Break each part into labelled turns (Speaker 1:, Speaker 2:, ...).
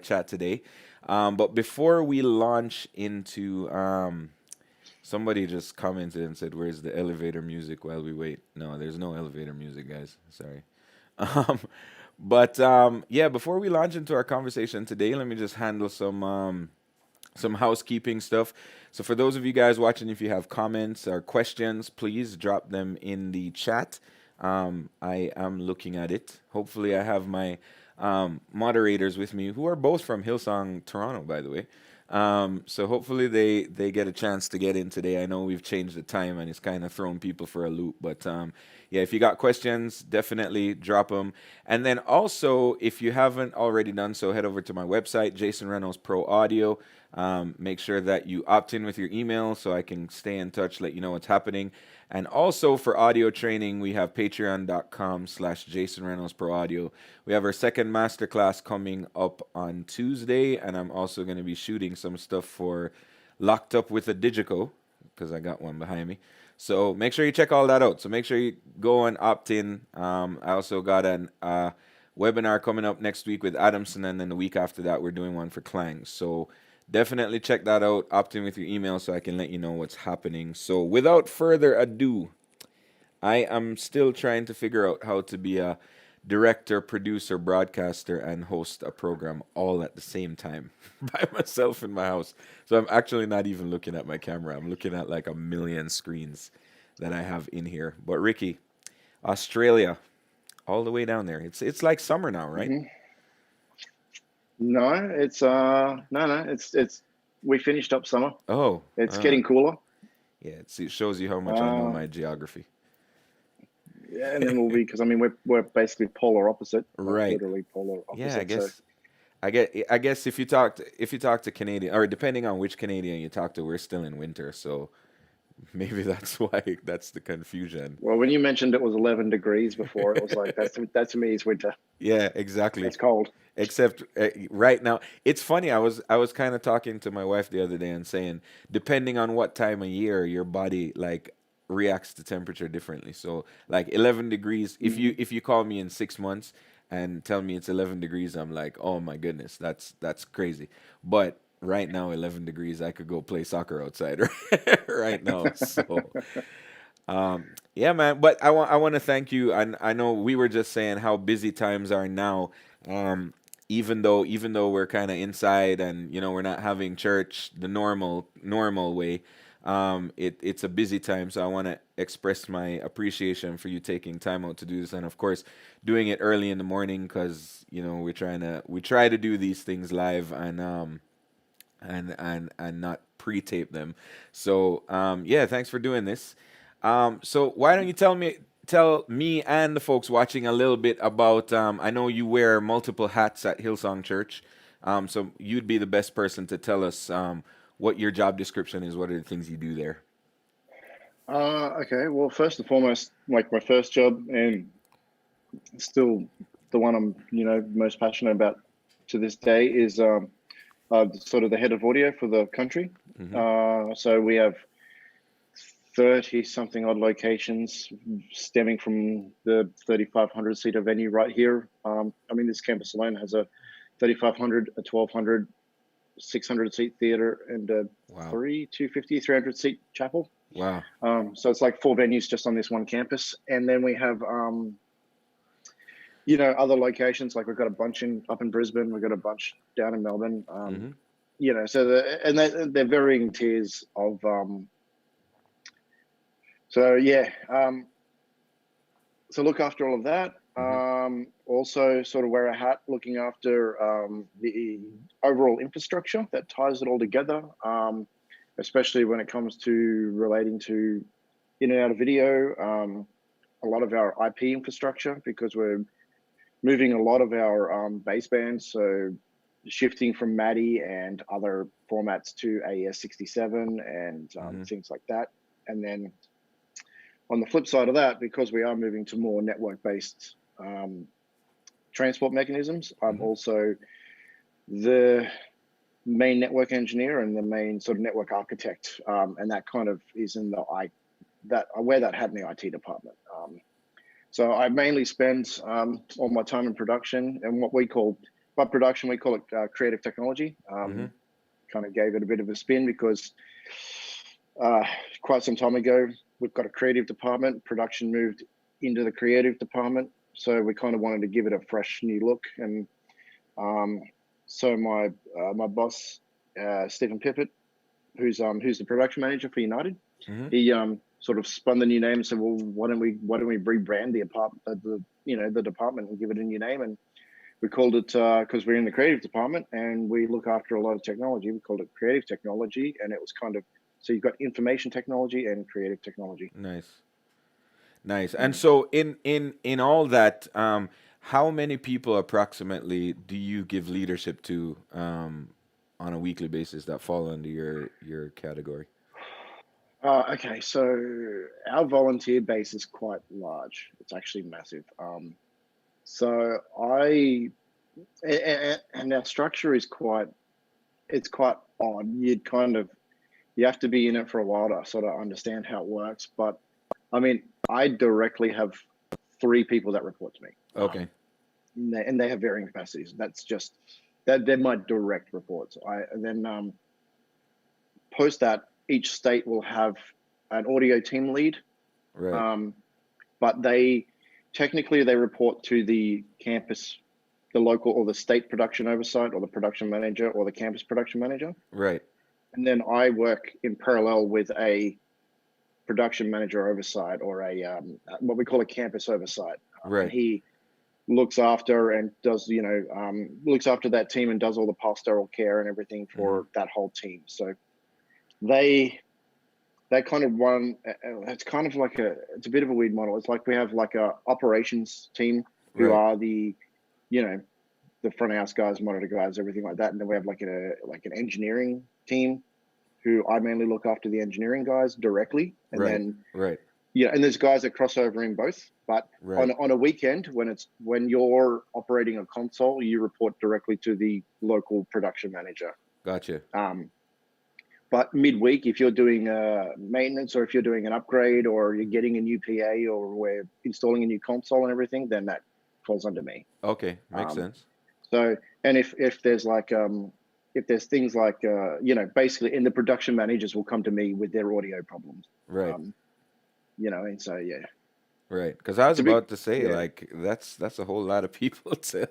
Speaker 1: chat today. But before we launch into somebody just commented and said, "Where's the elevator music while we wait?" No, there's no elevator music, guys. Sorry. Um, but yeah, before we launch into our conversation today, let me just handle some housekeeping stuff. So for those of you guys watching, if you have comments or questions, please drop them in the chat. I am looking at it. Hopefully, I have my moderators with me, who are both from Hillsong, Toronto, by the way. So hopefully they get a chance to get in today. I know we've changed the time and it's kind of thrown people for a loop, but yeah, if you got questions, definitely drop them. And then also, if you haven't already done so, head over to my website, Jason Reynolds Pro Audio. Make sure that you opt in with your email so I can stay in touch, let you know what's happening. And also for audio training, we have patreon.com/Jason Reynolds Pro Audio. We have our second masterclass coming up on Tuesday, and I'm also going to be shooting some stuff for Locked Up with a Digico, because I got one behind me. So make sure you check all that out. So make sure you go and opt in. I also got an webinar coming up next week with Adamson, and then the week after that, we're doing one for Clang. So definitely check that out. Opt in with your email so I can let you know what's happening. So without further ado, I am still trying to figure out how to be a director, producer, broadcaster, and host a program all at the same time by myself in my house. So I'm actually not even looking at my camera. I'm looking at like a million screens that I have in here. But Ricky, Australia, all the way down there. It's like summer now, right?
Speaker 2: hmm No, it's no, it's we finished up summer.
Speaker 1: Oh,
Speaker 2: It's getting cooler.
Speaker 1: yeah. It shows you how much I know
Speaker 2: Uh,
Speaker 1: my geography.
Speaker 2: yeah, and then we'll be because I mean we're basically polar opposite, like
Speaker 1: Right.
Speaker 2: literally polar
Speaker 1: Yeah, I
Speaker 2: opposite. So
Speaker 1: guess I guess if you talk to Canadian, or depending on which Canadian you talk to, we're still in winter, so maybe that's why that's the confusion.
Speaker 2: well, when you mentioned it was 11 degrees before, it was like that to me is winter.
Speaker 1: Yeah, exactly.
Speaker 2: That's cold.
Speaker 1: Except right now, it's funny. I was kind of talking to my wife the other day and saying, depending on what time of year, your body like reacts to temperature differently. So like 11 degrees. If you
Speaker 2: hmm
Speaker 1: if you call me in 6 months and tell me it's 11 degrees, I'm like, oh my goodness, that's crazy. But right now, 11 degrees, I could go play soccer outside right now. So yeah, man. But I want to thank you. I know we were just saying how busy times are now. Um, even though we're kind of inside and we're not having church the normal way. It's a busy time, so I want to express my appreciation for you taking time out to do this, and of course, doing it early in the morning because we try to do these things live and not pre-tape them. So yeah, thanks for doing this. So why don't you tell me and the folks watching a little bit about I know you wear multiple hats at Hillsong Church. So you'd be the best person to tell us what your job description is, what are the things you do there.
Speaker 2: Okay. Well, first and foremost, like my first job, and still the one I'm most passionate about to this day is sort of the head of audio for the country.
Speaker 1: Hmm.
Speaker 2: So we have 30 something odd locations stemming from the 3,500 seater venue right here. I mean, this campus alone has a 3,500, a 1,200, 600 seat theater, and a
Speaker 1: Wow.
Speaker 2: 250, 300 seat chapel.
Speaker 1: Wow.
Speaker 2: So it's like four venues just on this one campus. And then we have, other locations, like we've got a bunch up in Brisbane, we've got a bunch down in Melbourne.
Speaker 1: Hmm.
Speaker 2: So they're varying tiers of, so yeah, so look after all of that.
Speaker 1: Hmm.
Speaker 2: Also, sort of wear a hat looking after the overall infrastructure that ties it all together, especially when it comes to relating to in and out of video. A lot of our IP infrastructure because we're moving a lot of our basebands, so shifting from MADI and other formats to AES-67 and
Speaker 1: Hmm.
Speaker 2: things like that. And then on the flip side of that, because we are moving to more network-based transport mechanisms, I'm
Speaker 1: Hmm.
Speaker 2: also the main network engineer and the main sort of network architect, and that kind of is in I wear that hat in the IT department. So I mainly spend all my time in production and what we call by production we call it creative technology.
Speaker 1: Mm-hmm.
Speaker 2: Kind of gave it a bit of a spin because uh, quite some time ago we've got a creative department. Production moved into the creative department, so we kind of wanted to give it a fresh new look. And um, so my boss Stephen Pippett, who's the production manager for United,
Speaker 1: Mm-hmm.
Speaker 2: he sort of spun the new name and said, "Well, why don't we rebrand the apartment, the department, and give it a new name?" And we called it because we're in the creative department and we look after a lot of technology. We called it creative technology, and it was kind of so you've got information technology and creative technology.
Speaker 1: Nice. Nice. And
Speaker 2: Mm.
Speaker 1: so in all that, how many people approximately do you give leadership to on a weekly basis that fall under your category?
Speaker 2: Okay, so our volunteer base is quite large. It's actually massive. So and our structure is quite odd. You have to be in it for a while to sort of understand how it works. But I mean, I directly have three people that report to me,
Speaker 1: Okay.
Speaker 2: and they have varying capacities. That's just that they're my direct reports. I and then post that each state will have an audio team lead,
Speaker 1: Right.
Speaker 2: um, but they report to the campus, the local or the state production oversight, or the production manager, or the campus production manager.
Speaker 1: Right.
Speaker 2: And then I work in parallel with a production manager oversight, or a what we call a campus oversight, and
Speaker 1: Right.
Speaker 2: he looks after and does looks after that team and does all the pastoral care and everything
Speaker 1: Mm-hmm.
Speaker 2: for that whole team. So they they kind of run. It's kind of like it's a bit of a weird model. It's like we have like a operations team who
Speaker 1: Right.
Speaker 2: are the you know the front of house guys, monitor guys, everything like that, and then we have like an engineering team who I mainly look after the engineering guys directly, and
Speaker 1: Right.
Speaker 2: then
Speaker 1: Right.
Speaker 2: and there's guys that cross over in both. But
Speaker 1: Right.
Speaker 2: on a weekend when you're operating a console, you report directly to the local production manager.
Speaker 1: Gotcha.
Speaker 2: Um, but midweek, if you're doing maintenance, or if you're doing an upgrade, or you're getting a new PA, or we're installing a new console and everything, then that falls under me.
Speaker 1: Okay. Makes
Speaker 2: Um,
Speaker 1: sense.
Speaker 2: so, and if there's if there's things like basically, and the production managers will come to me with their audio problems.
Speaker 1: Right.
Speaker 2: Um, and so yeah,
Speaker 1: Right. Because I was
Speaker 2: it's a bit
Speaker 1: about to say,
Speaker 2: yeah.
Speaker 1: like, that's a whole lot of people to.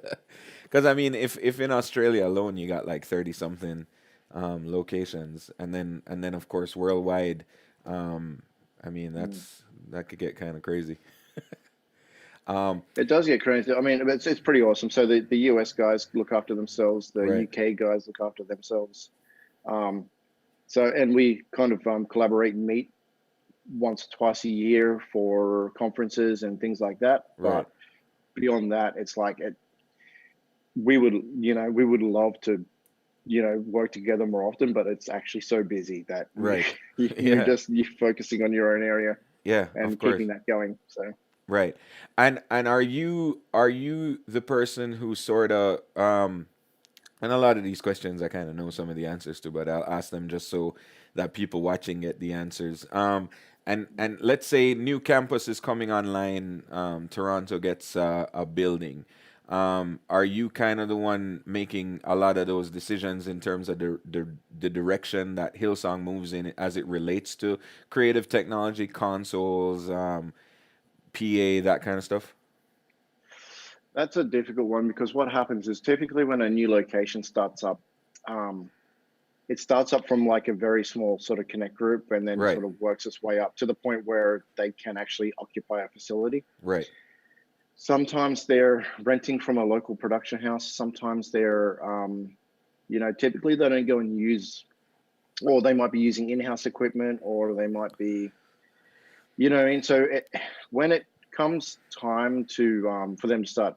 Speaker 1: Because I mean, if in Australia alone you got like 30 something locations, and then of course worldwide, um, I mean
Speaker 2: Mm.
Speaker 1: that could get kind of crazy. Um,
Speaker 2: It does get crazy. I mean, it's pretty awesome. So the US guys look after themselves, the
Speaker 1: right.
Speaker 2: UK guys look after themselves. Um, and we kind of collaborate and meet once, twice a year for conferences and things like that.
Speaker 1: Right.
Speaker 2: But beyond that, it's like we would love to work together more often, but it's actually so busy that
Speaker 1: Right. Yeah.
Speaker 2: you're focusing on your own area
Speaker 1: Yeah. Of
Speaker 2: and
Speaker 1: course.
Speaker 2: keeping that going. So
Speaker 1: Right. And are you the person who sort of and a lot of these questions I kind of know some of the answers to, but I'll ask them just so that people watching get the answers. And let's say new campus is coming online. Toronto gets a building. Are you kind of the one making a lot of those decisions in terms of the direction that Hillsong moves in as it relates to creative technology, consoles, PA, that kind of stuff?
Speaker 2: that's a difficult one, because what happens is typically when a new location starts up, um, it starts up from like a very small sort of connect group, and then
Speaker 1: Right.
Speaker 2: sort of works its way up to the point where they can actually occupy a facility.
Speaker 1: Right.
Speaker 2: Sometimes they're renting from a local production house. Sometimes they're, typically they don't go and use, or they might be using in-house equipment, or they might be, and so when it comes time to for them to start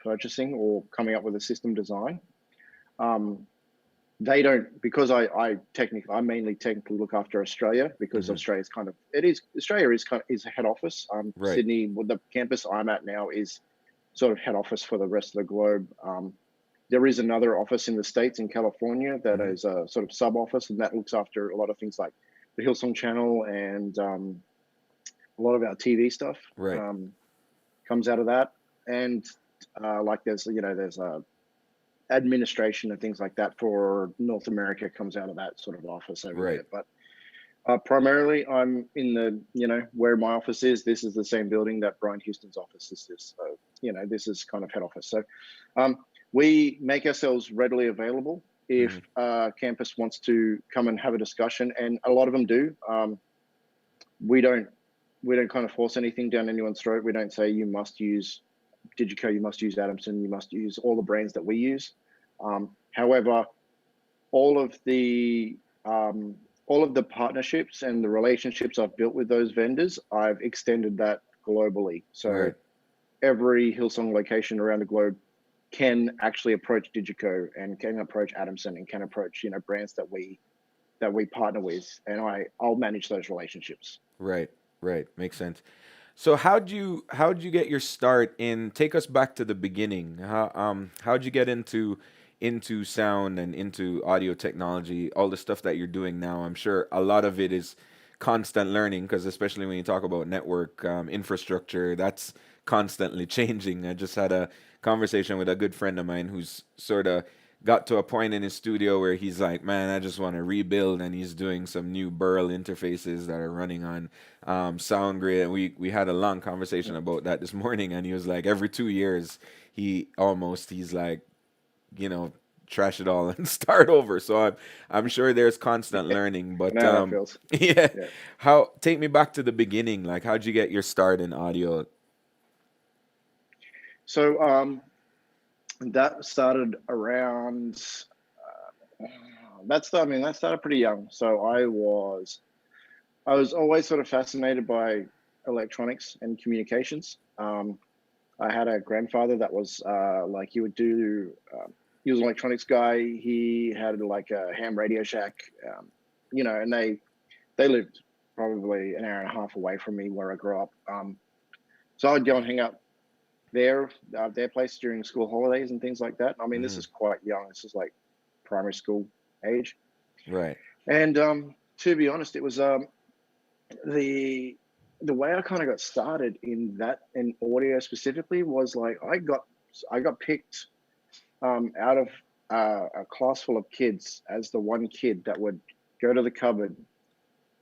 Speaker 2: purchasing or coming up with a system design, um, they don't, because I mainly technically look after Australia, because
Speaker 1: Hmm.
Speaker 2: Australia's kind of it is Australia is kind of is a head office.
Speaker 1: Right.
Speaker 2: Sydney, with the campus I'm at now, is sort of head office for the rest of the globe. There is another office in the States, in California, that
Speaker 1: Hmm.
Speaker 2: is a sort of sub office, and that looks after a lot of things like the Hillsong channel, and a lot of our TV stuff
Speaker 1: Right.
Speaker 2: um, comes out of that. And like there's administration and things like that for North America comes out of that sort of office over
Speaker 1: Right.
Speaker 2: there. But primarily, I'm in the, where my office is. This is the same building that Brian Houston's office is. So, this is kind of head office. So, um, we make ourselves readily available if
Speaker 1: Hmm.
Speaker 2: campus wants to come and have a discussion, and a lot of them do. We don't we don't kind of force anything down anyone's throat. We don't say you must use Digico, you must use Adamson, you must use all the brands that we use. However, all of the um, all of the partnerships and the relationships I've built with those vendors, I've extended that globally. So
Speaker 1: Right.
Speaker 2: every Hillsong location around the globe can actually approach Digico and can approach Adamson and can approach brands that we partner with, and I'll manage those relationships.
Speaker 1: Right. Right. Makes sense. So how'd you get your start in? Take us back to the beginning. How'd you get into sound and into audio technology? All the stuff that you're doing now. I'm sure a lot of it is constant learning because especially when you talk about network infrastructure, that's constantly changing. I just had a conversation with a good friend of mine who's sort of got to a point in his studio where he's like, man, I just want to rebuild, and he's doing some new Burl interfaces that are running on sound grid. And we had a long conversation about that this morning, and he was like, every 2 years, he's like, you know, trash it all and start over. So I'm sure there's constant learning,
Speaker 2: I
Speaker 1: but
Speaker 2: know how that feels.
Speaker 1: yeah,
Speaker 2: Yeah.
Speaker 1: how take me back to the beginning. Like, how'd you get your start in audio?
Speaker 2: So that started around. That started pretty young. So I was always sort of fascinated by electronics and communications. I had a grandfather that was like he would do. He was an electronics guy. He had like a ham Radio Shack, and they lived probably an hour and a half away from me where I grew up. So I'd go and hang out their place during school holidays and things like that. I mean, this
Speaker 1: Hmm.
Speaker 2: is quite young. This is like primary school age.
Speaker 1: Right.
Speaker 2: And to be honest, it was the the way I kind of got started in audio specifically was like I got picked out of a class full of kids as the one kid that would go to the cupboard,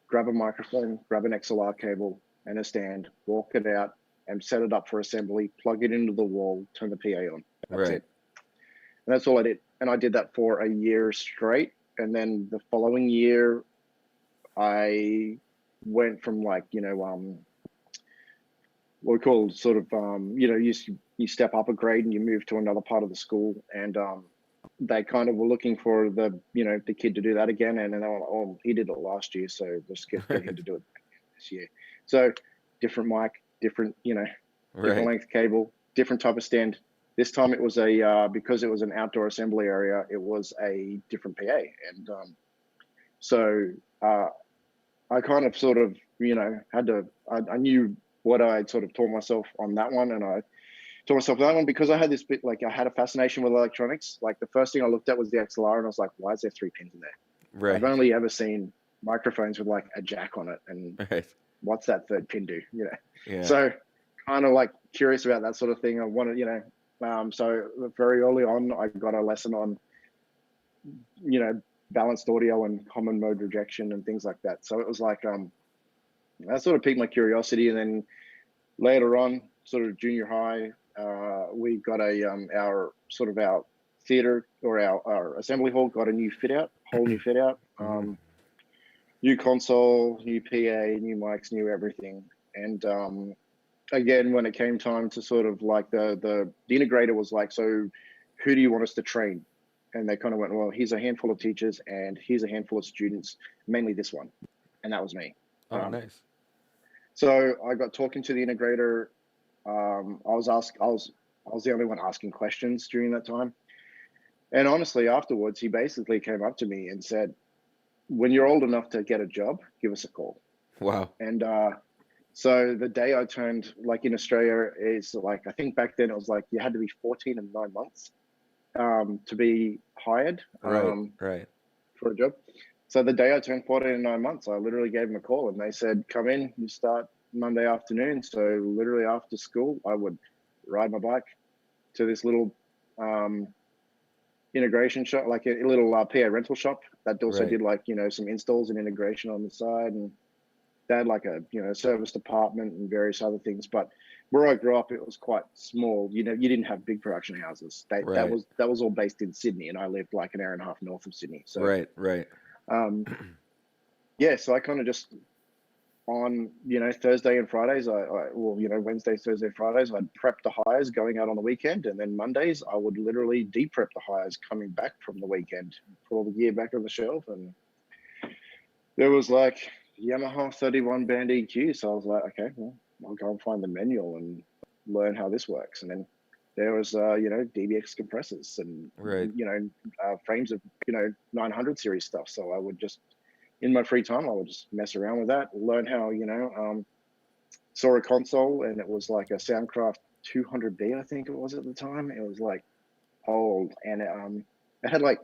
Speaker 2: grab a microphone, grab an XLR cable and a stand, walk it out, and set it up for assembly, plug it into the wall, turn the PA on. That's
Speaker 1: Right.
Speaker 2: it. And that's all I did. And I did that for a year straight. And then the following year, I went from like, what we call sort of, you step up a grade and you move to another part of the school. And they kind of were looking for the kid to do that again. And then they were like, oh, he did it last year. So let's get him
Speaker 1: Right.
Speaker 2: to do it this year. So different mic, different, different
Speaker 1: Right.
Speaker 2: length cable, different type of stand. This time it was because it was an outdoor assembly area, it was a different PA. And so uh, I kind of sort of, I knew what I sort of taught myself on that one. And I taught myself that one because I had this bit, like I had a fascination with electronics. Like the first thing I looked at was the XLR and I was like, why is there 3 pins in there? I've
Speaker 1: Right.
Speaker 2: only ever seen microphones with like a jack on it. And
Speaker 1: Right.
Speaker 2: what's that third pin do?
Speaker 1: Yeah.
Speaker 2: So kind of like curious about that sort of thing. I wanted, so very early on, I got a lesson on, balanced audio and common mode rejection and things like that. So it was like, that sort of piqued my curiosity. And then later on, sort of junior high, we got our theater or our assembly hall got a new fit out, whole new fit out,
Speaker 1: Hmm.
Speaker 2: new console, new PA, new mics, new everything. And again, when it came time to sort of like the integrator was like, so who do you want us to train? And they kind of went, well, here's a handful of teachers and here's a handful of students, mainly this one, and that was me.
Speaker 1: Oh,
Speaker 2: Um,
Speaker 1: nice.
Speaker 2: so I got talking to the integrator. I was the only one asking questions during that time. And honestly, afterwards, he basically came up to me and said, "When you're old enough to get a job, give us a call."
Speaker 1: Wow.
Speaker 2: And so the day I turned, like in Australia, is like I think back then it was like you had to be 14 and 9 months to be hired
Speaker 1: Right. Right.
Speaker 2: for a job. So the day I turned 14 and 9 months, I literally gave them a call and they said, "Come in, you start Monday afternoon." So literally after school, I would ride my bike to this little um, integration shop, like a little PA rental shop that also
Speaker 1: Right.
Speaker 2: did like, some installs and integration on the side. And they had like a, service department and various other things. But where I grew up, it was quite small. You didn't have big production houses. That
Speaker 1: Right.
Speaker 2: was all based in Sydney, and I lived like an hour and a half north of Sydney. So,
Speaker 1: Right. Right.
Speaker 2: um, yeah, so I kind of just on Thursday and Fridays, well, Wednesdays, Thursday, Fridays, I'd prep the hires going out on the weekend, and then Mondays I would literally de-prep the hires coming back from the weekend, put all the gear back on the shelf. And there was like Yamaha 31 band EQ, so I was like, okay, well, I'll go and find the manual and learn how this works. And then there was DBX compressors and
Speaker 1: Right.
Speaker 2: frames of 900 series stuff. So I would just, in my free time, I would just mess around with that, learn how, saw a console, and it was like a Soundcraft 200B, I think it was at the time. It was like old, and it had like,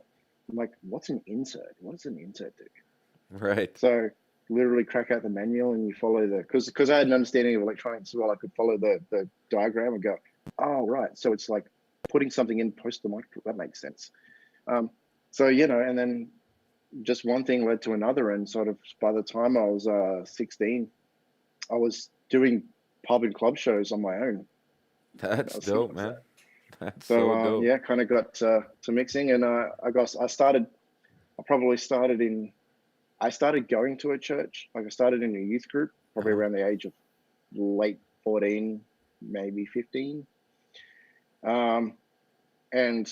Speaker 2: I'm like, what's an insert? What does an insert do?
Speaker 1: Right.
Speaker 2: So literally crack out the manual and you follow because I had an understanding of electronics as well. I could follow the diagram and go, oh right, so it's like putting something in post the micro. That makes sense. So and then just one thing led to another, and sort of by the time I was 16, I was doing pub and club shows on my own.
Speaker 1: That's
Speaker 2: As simple
Speaker 1: dope,
Speaker 2: as that.
Speaker 1: man. That's
Speaker 2: So
Speaker 1: so dope.
Speaker 2: yeah, kind of got to mixing, and I started. I probably started in. I started going to a church. Like I started in a youth group, probably
Speaker 1: Uh-huh.
Speaker 2: around the age of late 14, maybe 15. Um, and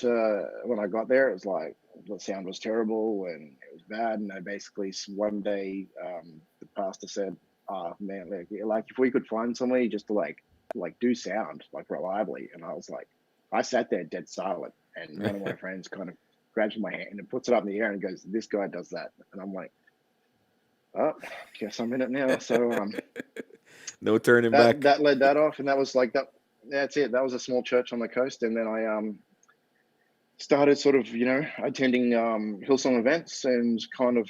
Speaker 2: when I got there, it was like the sound was terrible and it was bad. And I basically one day the pastor said, "Oh man, like if we could find somebody just to like do sound like reliably." And I was like, I sat there dead silent, and one of my friends kind of grabs my hand and puts it up in the air and goes, "This guy does that," and I'm like, "Oh, guess I'm in it now." So
Speaker 1: No turning
Speaker 2: that
Speaker 1: back.
Speaker 2: that led that off, and that was like that. That's it. That was a small church on the coast, and then I started sort of attending Hillsong events and kind of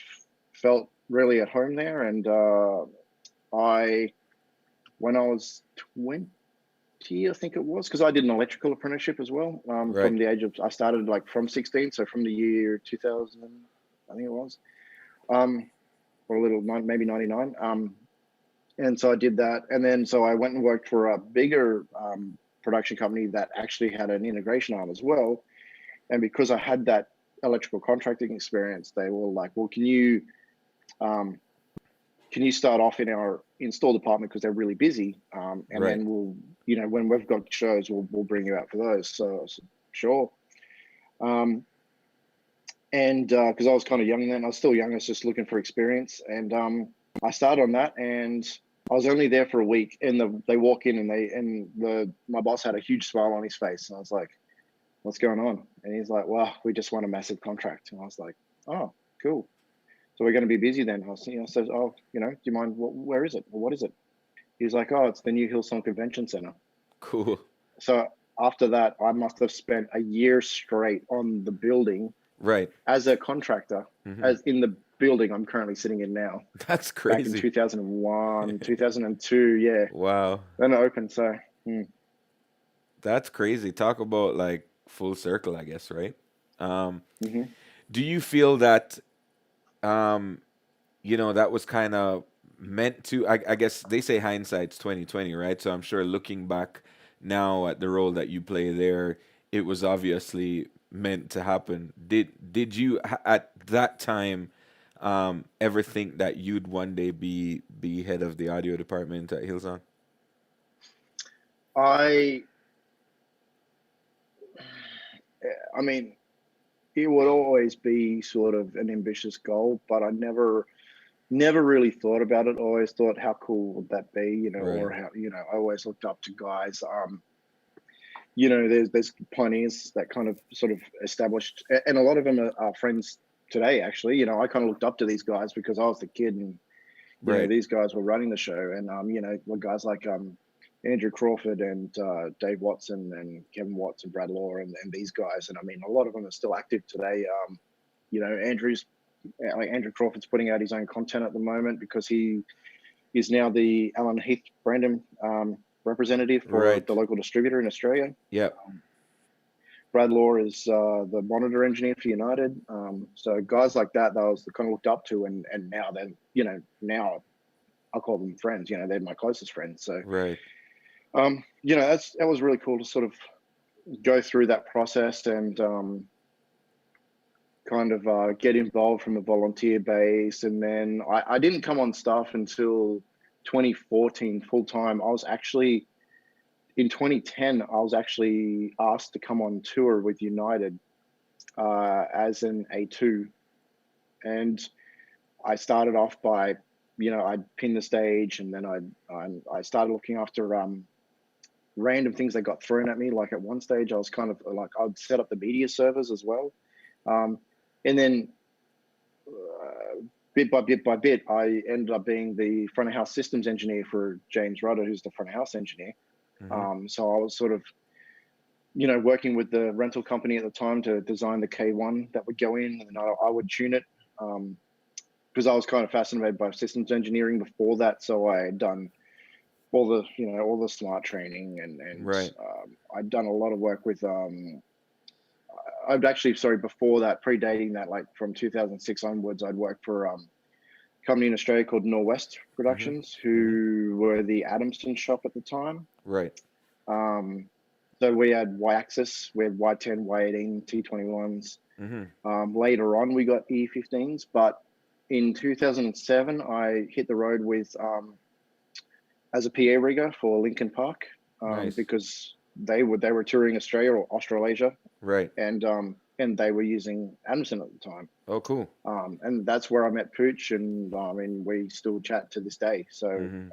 Speaker 2: felt really at home there. And I when I was 20, I think it was, because I did an electrical apprenticeship as well.
Speaker 1: Right.
Speaker 2: From the age of I started like from 16, so from the year 2000, I think it was, or a little maybe 99. And so I did that, and then so I went and worked for a bigger production company that actually had an integration arm as well. And because I had that electrical contracting experience, they were like, "Well, um, can you start off in our install department because they're really busy, and
Speaker 1: Right.
Speaker 2: then we'll, when we've got shows, we'll bring you out for those." So I said, sure. Um, and because I was kind of young then, I was still young, I was just looking for experience, and I started on that, and I was only there for a week, and they walk in, and my boss had a huge smile on his face, and I was like, "What's going on?" And he's like, "Well, we just won a massive contract." And I was like, "Oh, cool. So we're going to be busy then." I was, said, "Oh, do you mind? Where is it? Or what is it?" He's like, "Oh, it's the new Hillsong Convention Center."
Speaker 1: Cool.
Speaker 2: So after that, I must have spent a year straight on the building
Speaker 1: Right.
Speaker 2: as a contractor,
Speaker 1: Hmm.
Speaker 2: as in the building I'm currently sitting in now.
Speaker 1: That's
Speaker 2: Back in
Speaker 1: crazy.
Speaker 2: 2001, 2002, yeah.
Speaker 1: Wow.
Speaker 2: Then it opened. So,
Speaker 1: That's crazy. Talk about like full circle, I guess, right? Um,
Speaker 2: mm-hmm.
Speaker 1: do you feel that um, that was kind of meant to I guess they say hindsight's 2020, right? So I'm sure looking back now at the role that you play there, it was obviously meant to happen. Did you at that time ever think that you'd one day be head of the audio department at Hillsong?
Speaker 2: I, I mean, it would always be sort of an ambitious goal, but I never really thought about it. I always thought, how cool would that be,
Speaker 1: Right.
Speaker 2: or how, I always looked up to guys. There's pioneers that kind of sort of established, and a lot of them are friends today. Actually, I kind of looked up to these guys because I was the kid, and
Speaker 1: Right.
Speaker 2: these guys were running the show, and guys like Andrew Crawford and Dave Watson and Kevin Watts and Brad Law and these guys, and I mean a lot of them are still active today. Andrew Crawford's putting out his own content at the moment because he is now the Alan Heath Brandon representative for
Speaker 1: Right.
Speaker 2: the local distributor in Australia.
Speaker 1: Yep.
Speaker 2: Brad Law is the monitor engineer for United. So guys like that, I was kind of looked up to, and now then, now I call them friends. They're my closest friends. So,
Speaker 1: Right.
Speaker 2: that was really cool to sort of go through that process and kind of get involved from a volunteer base. And then I didn't come on staff until 2014 full time. I was actually in 2010. I was actually asked to come on tour with United as an A2, and I started off by, I'd pin the stage, and then I started looking after random things that got thrown at me. Like at one stage, I was kind of like, I'd set up the media servers as well. And then bit by bit by bit, I ended up being the front of house systems engineer for James Rudder, who's the front of house engineer. So I was sort of, working with the rental company at the time to design the K1 that would go in, and I would tune it. Because I was kind of fascinated by systems engineering before that. So I had done all the smart training, and
Speaker 1: Right.
Speaker 2: I'd done a lot of work with I'd actually, sorry, before that, predating that, like from 2006 onwards, I'd worked for a company in Australia called Norwest
Speaker 1: Mm-hmm.
Speaker 2: Productions,
Speaker 1: Mm-hmm.
Speaker 2: who were the Adamson shop at the time.
Speaker 1: Right.
Speaker 2: So we had Y-axis, we had Y10, Y18, T21s.
Speaker 1: Mm-hmm.
Speaker 2: Later on, we got E15s, but in 2007, I hit the road with as a PA rigger for Lincoln Park,
Speaker 1: Nice.
Speaker 2: because they were touring Australia or Australasia,
Speaker 1: Right.
Speaker 2: and they were using Adamson at the time.
Speaker 1: Oh, cool.
Speaker 2: And that's where I met Pooch, and I mean, we still chat to this day. So,
Speaker 1: Mm-hmm.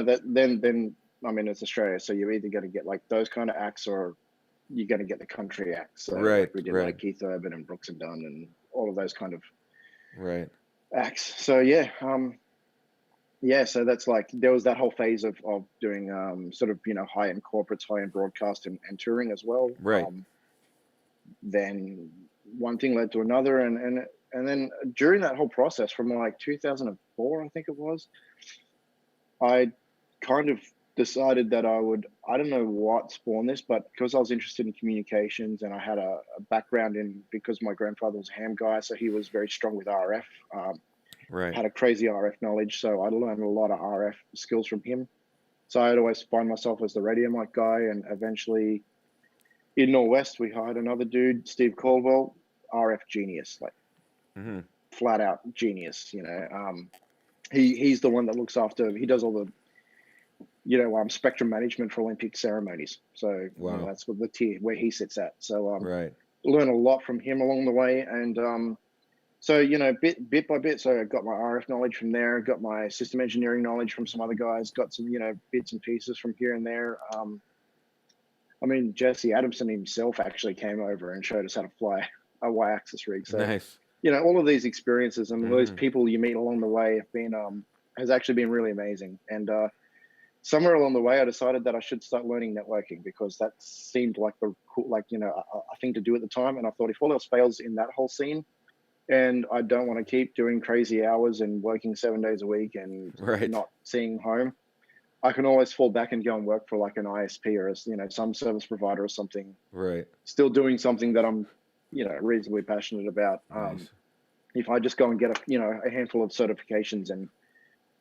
Speaker 2: that then I mean, it's Australia, so you're either going to get like those kind of acts, or you're going to get the country acts. So like
Speaker 1: Right.
Speaker 2: we did
Speaker 1: Right.
Speaker 2: like Keith Urban and Brooks and Dunn and all of those kind of
Speaker 1: Right.
Speaker 2: acts. So so that's like, there was that whole phase of doing sort of high end corporates, high end broadcast, and touring as well.
Speaker 1: Right.
Speaker 2: Then one thing led to another, and then during that whole process from like 2004, I think it was, I kind of decided that I don't know what spawned this, but because I was interested in communications, and I had a background because my grandfather was a ham guy, so he was very strong with RF,
Speaker 1: Right.
Speaker 2: had a crazy RF knowledge. So I learned a lot of RF skills from him. So I'd always find myself as the radio mic guy, and eventually in Norwest, we hired another dude, Steve Caldwell, RF genius, like
Speaker 1: Mm-hmm.
Speaker 2: flat out genius. He's the one that looks after. He does all the spectrum management for Olympic ceremonies. So
Speaker 1: Wow.
Speaker 2: that's what the tier where he sits at. So
Speaker 1: Right.
Speaker 2: learn a lot from him along the way, and so bit by bit. So I got my RF knowledge from there, got my system engineering knowledge from some other guys, got some bits and pieces from here and there. I mean, Jesse Adamson himself actually came over and showed us how to fly a Y-axis rig. So
Speaker 1: Nice.
Speaker 2: all of these experiences and all these
Speaker 1: Mm-hmm.
Speaker 2: people you meet along the way have been has actually been really amazing. And somewhere along the way, I decided that I should start learning networking, because that seemed like the cool, like a thing to do at the time. And I thought, if all else fails in that whole scene, and I don't want to keep doing crazy hours and working 7 days a week and
Speaker 1: Right.
Speaker 2: not seeing home, I can always fall back and go and work for like an ISP or some service provider or something,
Speaker 1: Right.
Speaker 2: still doing something that I'm reasonably passionate about.
Speaker 1: Nice.
Speaker 2: If I just go and get a handful of certifications and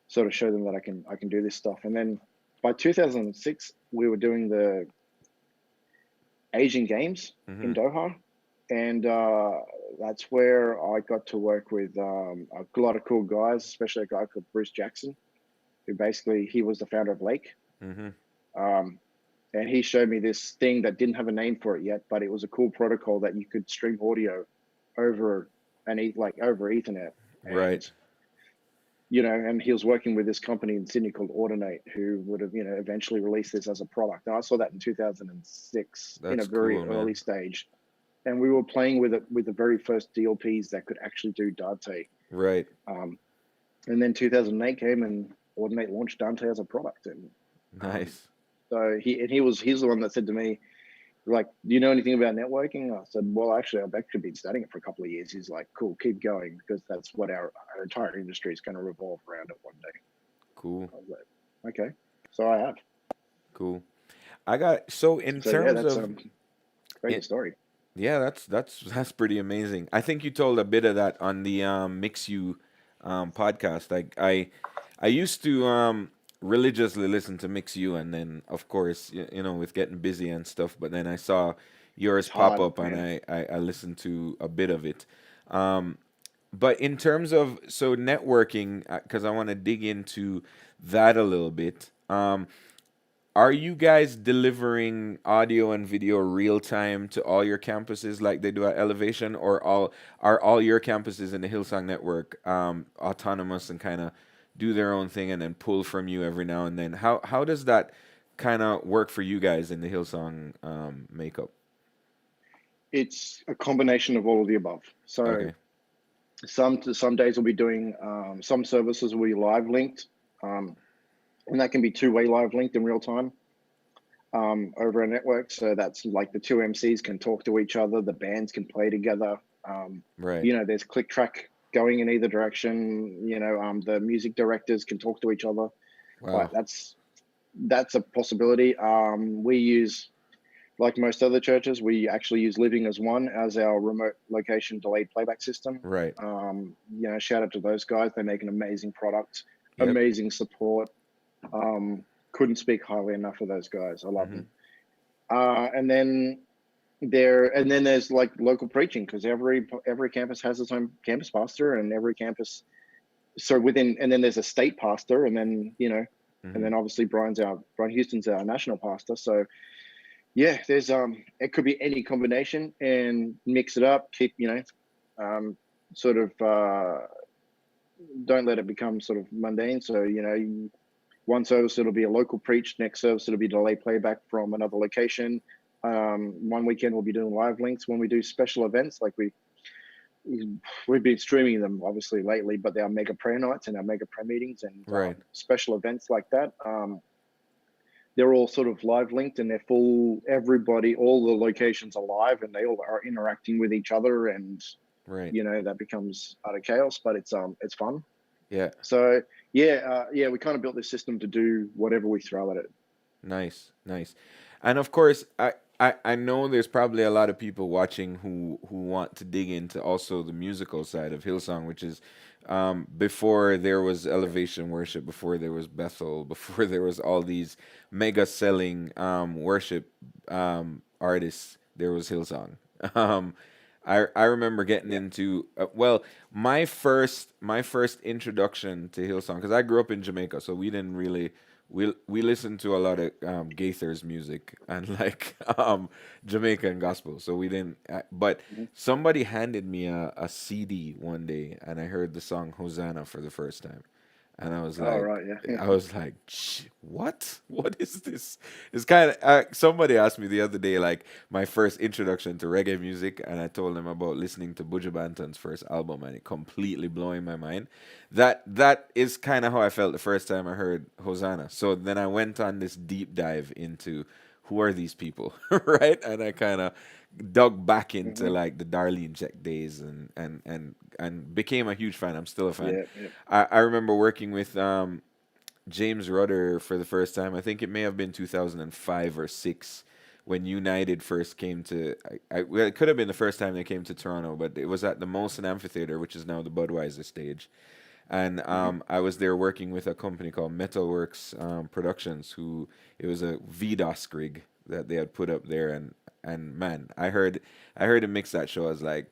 Speaker 2: sort of show them that I can do this stuff. And then by 2006, we were doing the Asian Games
Speaker 1: Mm-hmm.
Speaker 2: in Doha, and that's where I got to work with a lot of cool guys, especially a guy called Bruce Jackson, who basically he was the founder of Lake.
Speaker 1: Mm-hmm.
Speaker 2: Um, and he showed me this thing that didn't have a name for it yet, but it was a cool protocol that you could stream audio over over Ethernet.
Speaker 1: Right.
Speaker 2: And he was working with this company in Sydney called Audinate, who would have eventually released this as a product. And I saw that in 2006 in a
Speaker 1: That's
Speaker 2: very
Speaker 1: cool, man.
Speaker 2: early stage, and we were playing with it with the very first DLPs that could actually do Dante.
Speaker 1: Right.
Speaker 2: And then 2008 came, and Audinate launched Dante as a product. And
Speaker 1: Nice.
Speaker 2: so he's the one that said to me, like, do you know anything about networking? I said, well, actually, I've actually been studying it for a couple of years. He's like, cool, keep going, because that's what our entire industry is going to revolve around it one day.
Speaker 1: Cool.
Speaker 2: I was like, okay, so I have.
Speaker 1: Cool. I got so in
Speaker 2: So yeah,
Speaker 1: terms
Speaker 2: that's
Speaker 1: of
Speaker 2: crazy
Speaker 1: it,
Speaker 2: story.
Speaker 1: yeah, that's pretty amazing. I think you told a bit of that on the Mix You podcast. I used to religiously listen to Mix You, and then of course you know with getting busy and stuff. But then I saw yours
Speaker 2: It's
Speaker 1: pop
Speaker 2: hard,
Speaker 1: up, and
Speaker 2: man.
Speaker 1: I listened to a bit of it. Um, but in terms of so networking, because I want to dig into that a little bit. Are you guys delivering audio and video real time to all your campuses like they do at Elevation, or all your campuses in the Hillsong network autonomous and kind of do their own thing and then pull from you every now and then? How does that kind of work for you guys in the Hillsong makeup?
Speaker 2: It's a combination of all of the above. So
Speaker 1: Okay.
Speaker 2: some days we'll be doing some services will be live linked, um, and that can be two-way live linked in real time over a network. So that's like the two MCs can talk to each other, the bands can play together. Um,
Speaker 1: Right.
Speaker 2: there's click track going in either direction. The music directors can talk to each other. Like
Speaker 1: Wow.
Speaker 2: that's a possibility. We use, like most other churches, we actually use Living as One as our remote location delayed playback system.
Speaker 1: Right.
Speaker 2: Shout out to those guys. They make an amazing product,
Speaker 1: Yep.
Speaker 2: amazing support. Um, couldn't speak highly enough of those guys. I love
Speaker 1: Hmm.
Speaker 2: them. And then there's like local preaching, because every campus has its own campus pastor, and every campus, so within, and then there's a state pastor, and then and
Speaker 1: Hmm.
Speaker 2: then obviously Brian Houston's our national pastor. So yeah, there's it could be any combination, and mix it up, keep um sort of don't let it become sort of mundane. So one service it'll be a local preach, next service it'll be delay playback from another location. One weekend we'll be doing live links. When we do special events, like we've been streaming them obviously lately, but they are mega prayer nights and our mega prayer meetings and
Speaker 1: Right.
Speaker 2: special events like that. They're all sort of live linked, and they're full. Everybody, all the locations are live, and they all are interacting with each other, and
Speaker 1: Right.
Speaker 2: that becomes utter chaos, but it's fun.
Speaker 1: Yeah.
Speaker 2: So yeah, we kind of built this system to do whatever we throw at it.
Speaker 1: Nice, nice. And of course, I know there's probably a lot of people watching who want to dig into also the musical side of Hillsong, which is before there was Elevation Worship, before there was Bethel, before there was all these mega selling worship artists, there was Hillsong. Um, I remember getting
Speaker 2: Yeah.
Speaker 1: into my first introduction to Hillsong because I grew up in Jamaica, so we didn't really we listened to a lot of Gaither's music and like Jamaican gospel. So we didn't. But
Speaker 2: Mhm.
Speaker 1: somebody handed me a CD one day, and I heard the song Hosanna for the first time, and
Speaker 2: Oh right, yeah.
Speaker 1: I was like, what? What is this? It's kind of somebody asked me the other day, like my first introduction to reggae music, and I told them about listening to Buju Banton's first album, and it completely blowing my mind. That is kind of how I felt the first time I heard Hosanna. So then I went on this deep dive into who are these people, right? And I kind of dug back into
Speaker 2: Hmm.
Speaker 1: like the Darlene Check days and became a huge fan. I'm still a fan.
Speaker 2: Yeah, yeah.
Speaker 1: I remember working with James Rudder for the first time. I think it may have been 2005 or six when United first came to. Well, it could have been the first time they came to Toronto, but it was at the Molson Amphitheater, which is now the Budweiser stage. And
Speaker 2: Hmm.
Speaker 1: I was there working with a company called Metalworks Productions, who it was a VDOS rig that they had put up there, and man, I heard him mix that show. I was like,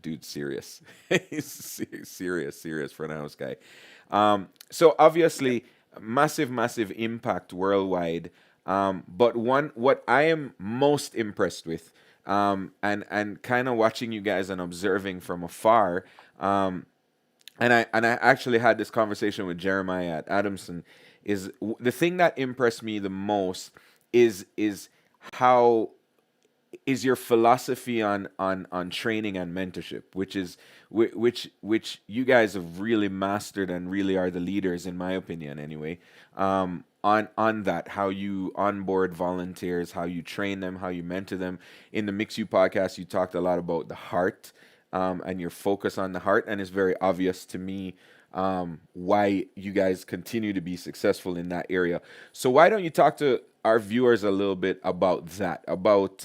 Speaker 1: dude, serious, he's serious for an house guy. So
Speaker 2: Yep.
Speaker 1: obviously, massive impact worldwide. But what I am most impressed with, and kind of watching you guys and observing from afar, and I actually had this conversation with Jeremiah at Adamson. The thing that impressed me the most is how is your philosophy on training and mentorship, which is which you guys have really mastered and really are the leaders in my opinion anyway. On that, how you onboard volunteers, how you train them, how you mentor them. In the Mix You podcast, you talked a lot about the heart and your focus on the heart, and it's very obvious to me why you guys continue to be successful in that area. So why don't you talk to our viewers a little bit about that? About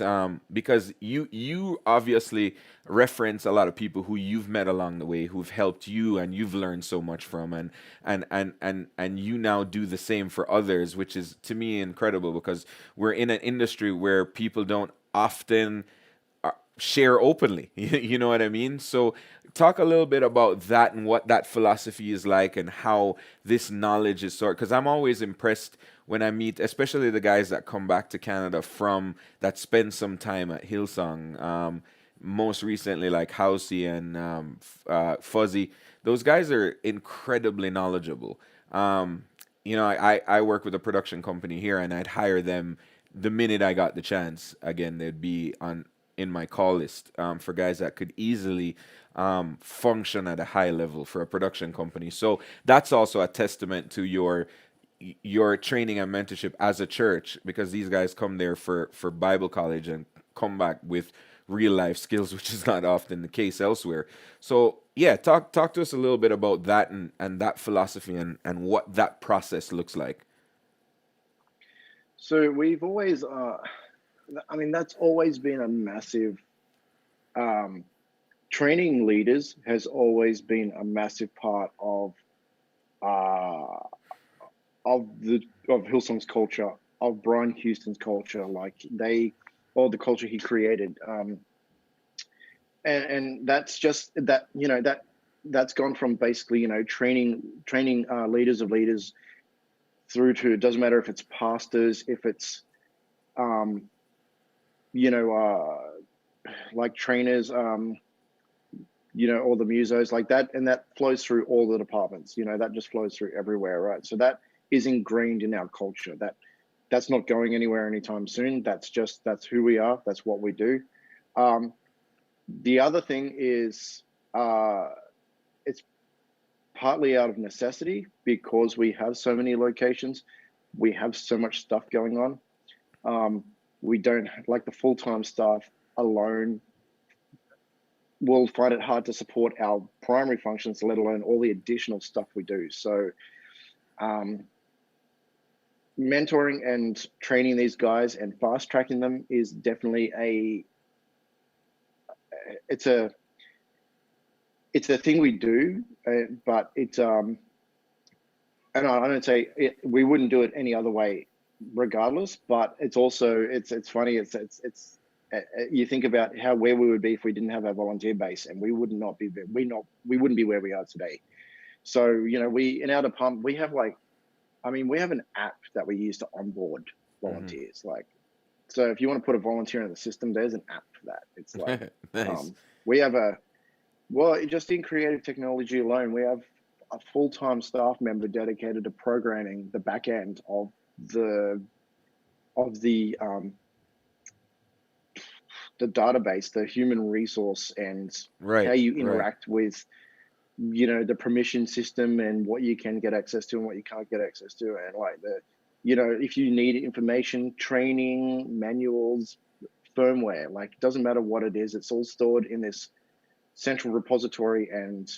Speaker 1: because you obviously reference a lot of people who you've met along the way who've helped you and you've learned so much from, and you now do the same for others, which is to me incredible because we're in an industry where people don't often share openly. You know what I mean? So, talk a little bit about that and what that philosophy is like, and how this knowledge is sort. Because I'm always impressed when I meet, especially the guys that come back to Canada from that spend some time at Hillsong. Most recently, like Housey and Fuzzy. Those guys are incredibly knowledgeable. I work with a production company here, and I'd hire them the minute I got the chance. Again, they'd be on in my call list for guys that could easily function at a high level for a production company. So that's also a testament to your training and mentorship as a church, because these guys come there for Bible college and come back with real life skills, which is not often the case elsewhere. So yeah, talk to us a little bit about that, and that philosophy, and what that process looks like.
Speaker 2: So we've always, I mean, that's always been a massive, um, training leaders has always been a massive part uh, of Hillsong's culture, of Brian Houston's culture. Like all the culture he created, and that's just that, that's gone from basically, training leaders of leaders through to, it doesn't matter if it's pastors, if it's um, you know like trainers, all the musos like that, and that flows through all the departments. That just flows through everywhere, right? So that is ingrained in our culture. That's not going anywhere anytime soon. That's who we are. That's what we do. Um, the other thing is, it's partly out of necessity because we have so many locations, we have so much stuff going on. We don't, like, the full-time staff alone will find it hard to support our primary functions, let alone all the additional stuff we do. So um, mentoring and training these guys and fast tracking them is definitely it's a thing we do, but it's and I don't say we wouldn't do it any other way regardless, but it's also, it's funny, you think about where we would be if we didn't have our volunteer base, and we would not be, we wouldn't be where we are today. So we, in our department, we have, like, I mean, we have an app that we use to onboard
Speaker 1: Hmm.
Speaker 2: volunteers. Like, so if you want to put a volunteer in the system, there's an app for that. It's like,
Speaker 1: Nice.
Speaker 2: we have well, just in creative technology alone, we have a full-time staff member dedicated to programming the back end the of the database, the human resource, and how
Speaker 1: Right.
Speaker 2: you
Speaker 1: Right.
Speaker 2: interact with, the permission system, and what you can get access to and what you can't get access to, and, like, if you need information, training manuals, firmware, like, it doesn't matter what it is, it's all stored in this central repository, and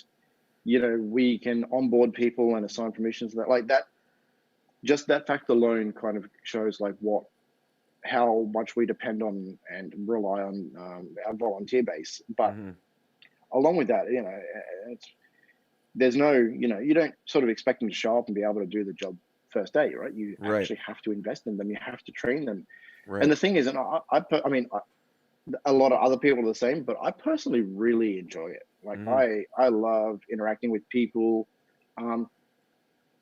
Speaker 2: we can onboard people and assign permissions, and that, like that. Just that fact alone kind of shows, like, how much we depend on and rely on our volunteer base. But
Speaker 1: Hmm.
Speaker 2: along with that, it's, there's no, you don't sort of expect them to show up and be able to do the job first day, right? You
Speaker 1: Right.
Speaker 2: actually have to invest in them. You have to train them. And
Speaker 1: Right.
Speaker 2: the thing is, and I mean, a lot of other people are the same, but I personally really enjoy it. Like,
Speaker 1: Hmm.
Speaker 2: I love interacting with people, um,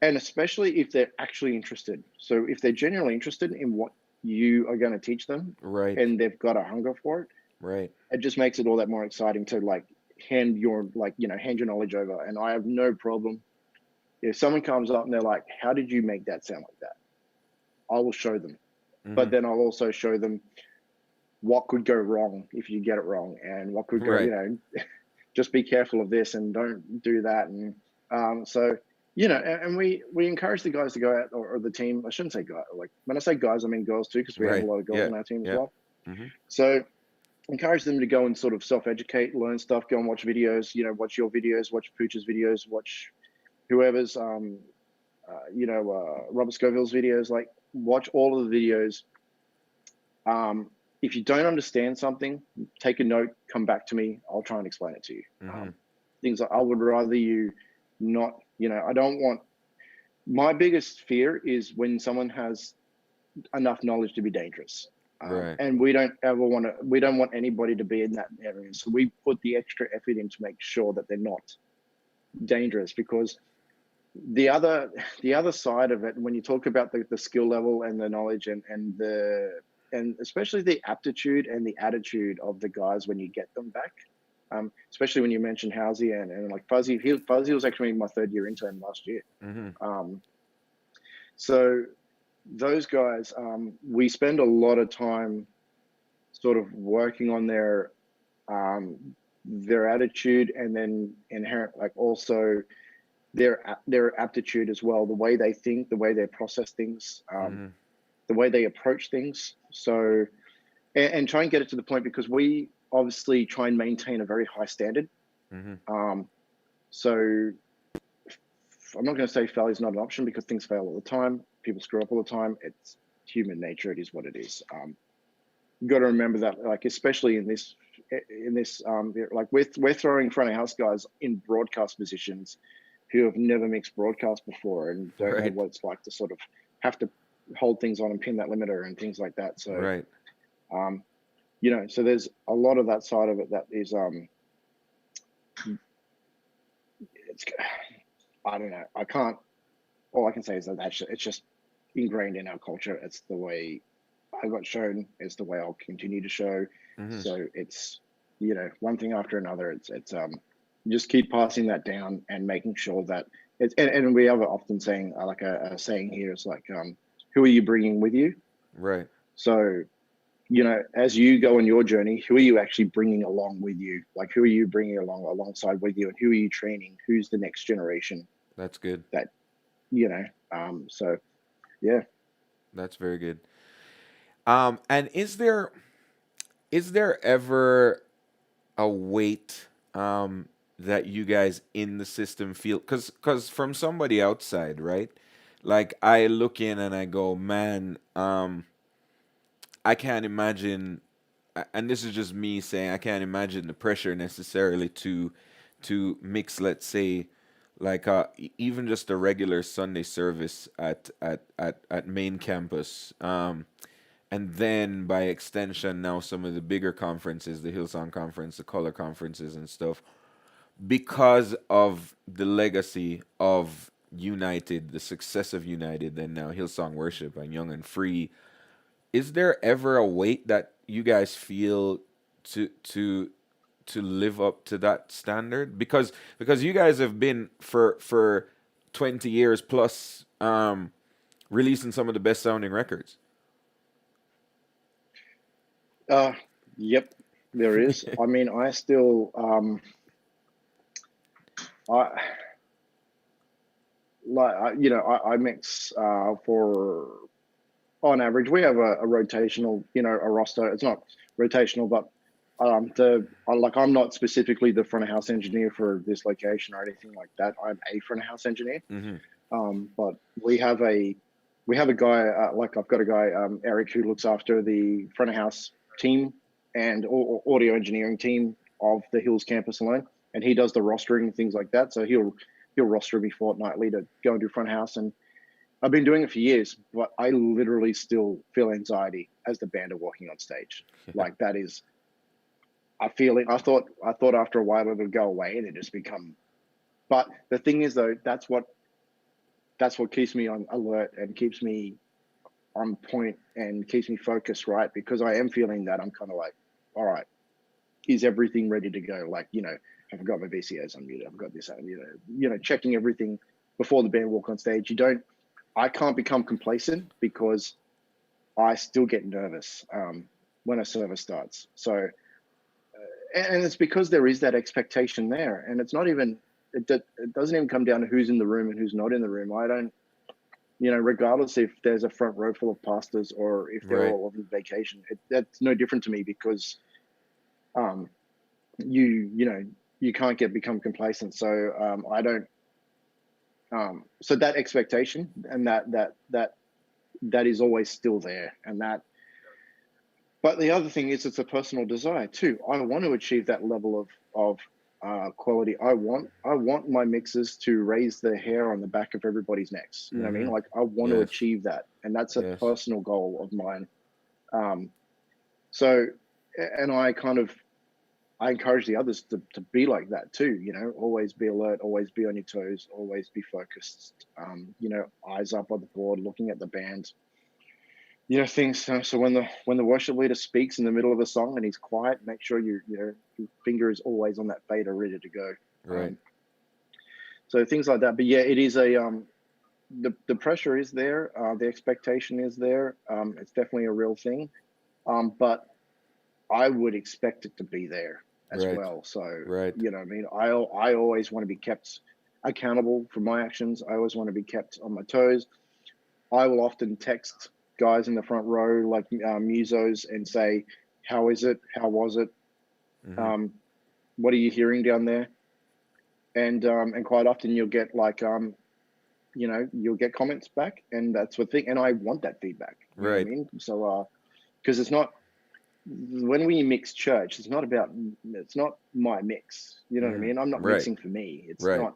Speaker 2: and especially if they're actually interested. So if they're genuinely interested in what you are going to teach them,
Speaker 1: Right.
Speaker 2: and they've got a hunger for it,
Speaker 1: Right.
Speaker 2: it just makes it all that more exciting to, like, hand your knowledge over. And I have no problem if someone comes up and they're like, "How did you make that sound like that?" I will show them,
Speaker 1: Hmm.
Speaker 2: but then I'll also show them what could go wrong if you get it wrong, and what could go,
Speaker 1: Right.
Speaker 2: just be careful of this and don't do that. And so, and we encourage the guys to go out, or the team. I shouldn't say guys. Like, when I say guys, I mean girls too, because we have a
Speaker 1: Right.
Speaker 2: lot of girls
Speaker 1: Yeah.
Speaker 2: on our team as
Speaker 1: Yeah.
Speaker 2: well.
Speaker 1: Hmm.
Speaker 2: So encourage them to go and sort of self-educate, learn stuff, go and watch videos. Watch your videos, watch Pooch's videos, watch whoever's Robert Scoville's videos. Like, watch all of the videos. If you don't understand something, take a note, come back to me. I'll try and explain it to you.
Speaker 1: Mm-hmm.
Speaker 2: Things I would rather you not. I don't want. My biggest fear is when someone has enough knowledge to be dangerous.
Speaker 1: Right.
Speaker 2: And we don't ever want to. We don't want anybody to be in that area. So we put the extra effort in to make sure that they're not dangerous, because the other side of it, when you talk about the skill level and the knowledge and especially the aptitude and the attitude of the guys when you get them back, especially when you mentioned Housey and like Fuzzy. Fuzzy was actually my third year intern last year.
Speaker 1: Mm-hmm.
Speaker 2: So those guys, we spend a lot of time sort of working on their attitude, and then inherent, like, also their aptitude as well, the way they think, the way they process things,
Speaker 1: Mm-hmm.
Speaker 2: the way they approach things. So, and try and get it to the point, because we obviously try and maintain a very high standard.
Speaker 1: Mm-hmm.
Speaker 2: So I'm not going to say failure is not an option, because things fail all the time. People screw up all the time. It's human nature. It is what it is. You got to remember that, like, especially in this, like, we're throwing front of house guys in broadcast positions who have never mixed broadcast before and don't know
Speaker 1: Right.
Speaker 2: what it's like to sort of have to hold things on and pin that limiter and things like that. So,
Speaker 1: Right.
Speaker 2: so there's a lot of that side of it that is, it's, I don't know. I can't, all I can say is that it's just ingrained in our culture. It's the way I got shown. It's the way I'll continue to show.
Speaker 1: Mm-hmm.
Speaker 2: So it's, one thing after another. It's just keep passing that down and making sure that it's, and we have often saying, like a saying here is like, who are you bringing with you?
Speaker 1: Right.
Speaker 2: So, as you go on your journey, who are you actually bringing along with you? Like, who are you bringing alongside with you, and who are you training? Who's the next generation
Speaker 1: That's good.
Speaker 2: that, so yeah.
Speaker 1: That's very good. And is there ever a weight that you guys in the system feel? Because from somebody outside, right? Like I look in and I go, man, I can't imagine, and this is just me saying, I can't imagine the pressure necessarily to mix, let's say, like even just a regular Sunday service at main campus. And then by extension, now some of the bigger conferences, the Hillsong Conference, the Color Conferences, and stuff, because of the legacy of United, the success of United, then now Hillsong Worship and Young and Free. Is there ever a weight that you guys feel to live up to that standard? Because you guys have been for 20 years plus, releasing some of the best sounding records.
Speaker 2: Yep, there is. I mean, I still, I I mix for, on average, we have a rotational, a roster. It's not rotational, but I'm not specifically the front of house engineer for this location or anything like that. I'm a front of house engineer.
Speaker 1: Mm-hmm.
Speaker 2: But we have a guy, like, I've got a guy, Eric, who looks after the front of house team and audio engineering team of the Hills campus alone, and he does the rostering and things like that. So he'll roster me fortnightly to go and do front of house, and I've been doing it for years, but I literally still feel anxiety as the band are walking on stage. Like, that is a feeling. I thought after a while it would go away and it just become. But the thing is, though, that's what keeps me on alert and keeps me on point and keeps me focused, right? Because I am feeling that I'm kind of like, all right, is everything ready to go? Like, have I got my VCOs unmuted? I've got this, checking everything before the band walk on stage. I can't become complacent, because I still get nervous when a service starts. So, and it's because there is that expectation there, and it's not even, it doesn't even come down to who's in the room and who's not in the room. I don't, regardless if there's a front row full of pastors or if they're
Speaker 1: Right.
Speaker 2: all on vacation, that's no different to me, because you can't become complacent. So I don't, So that expectation and that is always still there, and that. But the other thing is, it's a personal desire too. I want to achieve that level of quality. I want my mixes to raise the hair on the back of everybody's necks. You know what I
Speaker 1: Mm-hmm.
Speaker 2: mean? Like I want to
Speaker 1: Yes.
Speaker 2: achieve that, and that's a
Speaker 1: Yes.
Speaker 2: personal goal of mine. Um, so, and I encourage the others to be like that too. Always be alert, always be on your toes, always be focused. Eyes up on the board, looking at the band. Things. So when the worship leader speaks in the middle of a song and he's quiet, make sure your finger is always on that fader, ready to go.
Speaker 1: Right.
Speaker 2: Um, so things like that. But yeah, it is a the pressure is there, the expectation is there. It's definitely a real thing. But I would expect it to be there as
Speaker 1: Right.
Speaker 2: well. So
Speaker 1: Right.
Speaker 2: what I mean. I always want to be kept accountable for my actions. I always want to be kept on my toes. I will often text guys in the front row, like musos, and say, "How is it? How was it?
Speaker 1: Mm-hmm.
Speaker 2: Um, what are you hearing down there?" And quite often you'll get you'll get comments back, and that's the thing. And I want that feedback. You know what I
Speaker 1: Right.
Speaker 2: mean? So because it's not when we mix church, it's not my mix. You know what I
Speaker 1: Mm-hmm.
Speaker 2: mean? I'm not
Speaker 1: Right.
Speaker 2: mixing for me. It's
Speaker 1: Right.
Speaker 2: not.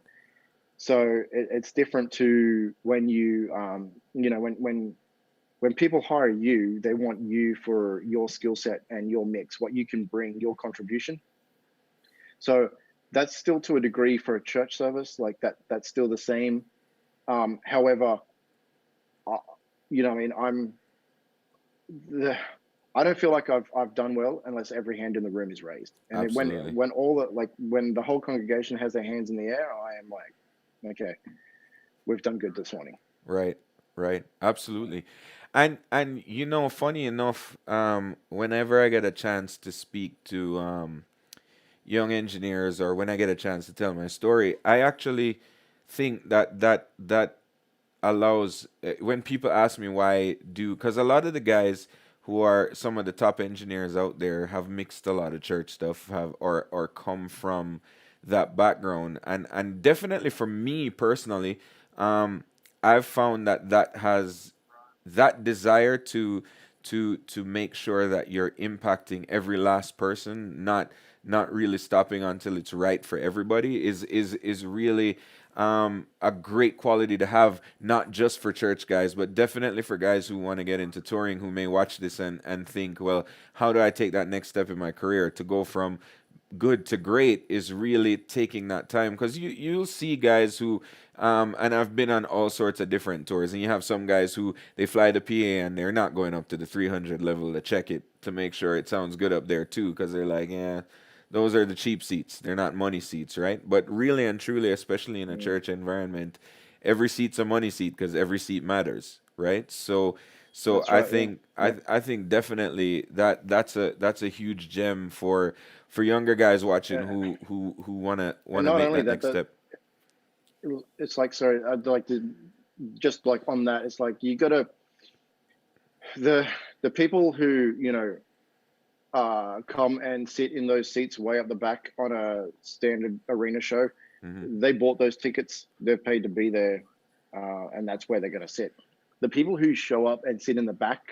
Speaker 2: So it's different to when when people hire you, they want you for your skill set and your mix, what you can bring, your contribution. So that's still to a degree for a church service, like that. That's still the same. However, I, I mean, the, I don't feel like I've done well unless every hand in the room is raised. And
Speaker 1: Absolutely.
Speaker 2: when the whole congregation has their hands in the air, I am like, okay, we've done good this morning.
Speaker 1: Right, right, absolutely. And funny enough, whenever I get a chance to speak to young engineers or when I get a chance to tell my story, I actually think that allows when people ask me why do because a lot of the guys who are some of the top engineers out there have mixed a lot of church stuff have or come from that background and definitely for me personally um I've found that has that desire to make sure that you're impacting every last person, not really stopping until it's right for everybody is really a great quality to have, not just for church guys, but definitely for guys who want to get into touring who may watch this and think, well, how do I take that next step in my career to go from good to great is really taking that time because you'll see guys who and I've been on all sorts of different tours and you have some guys who they fly the PA and they're not going up to the 300 level to check it to make sure it sounds good up there too because they're like yeah those are the cheap seats, they're not money seats, right? But really and truly, especially in a
Speaker 2: Mm,
Speaker 1: church environment, every seat's a money seat because every seat matters, right? So
Speaker 2: that's
Speaker 1: I
Speaker 2: right. Yeah.
Speaker 1: think
Speaker 2: Yep.
Speaker 1: I think definitely that's a huge gem for younger guys watching
Speaker 2: Uh,
Speaker 1: who wanna
Speaker 2: and
Speaker 1: wanna
Speaker 2: not
Speaker 1: make
Speaker 2: only
Speaker 1: that
Speaker 2: that,
Speaker 1: next step.
Speaker 2: it's like, sorry, I'd like to just like on that. It's like you gotta the the people who come and sit in those seats way up the back on a standard arena show.
Speaker 1: Hmm.
Speaker 2: They bought those tickets. They're paid to be there, and that's where they're going to sit. The people who show up and sit in the back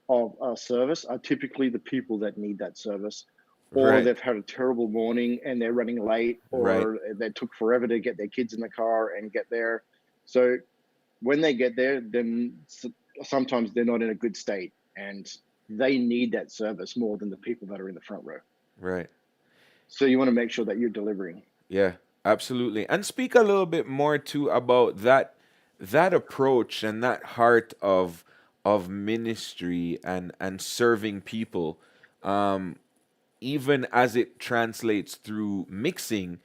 Speaker 2: of a service are typically the people that need that service, or
Speaker 1: Right,
Speaker 2: they've had a terrible morning and they're running late,
Speaker 1: right,
Speaker 2: or they took forever to get their kids in the car and get there. So when they get there, then sometimes they're not in a good state, and they need that service more than the people that are in the front row.
Speaker 1: right.
Speaker 2: So you want to make sure that you're delivering.
Speaker 1: Yeah, absolutely. And speak a little bit more too about that approach and that heart of ministry and serving people. Um, even as it translates through mixing,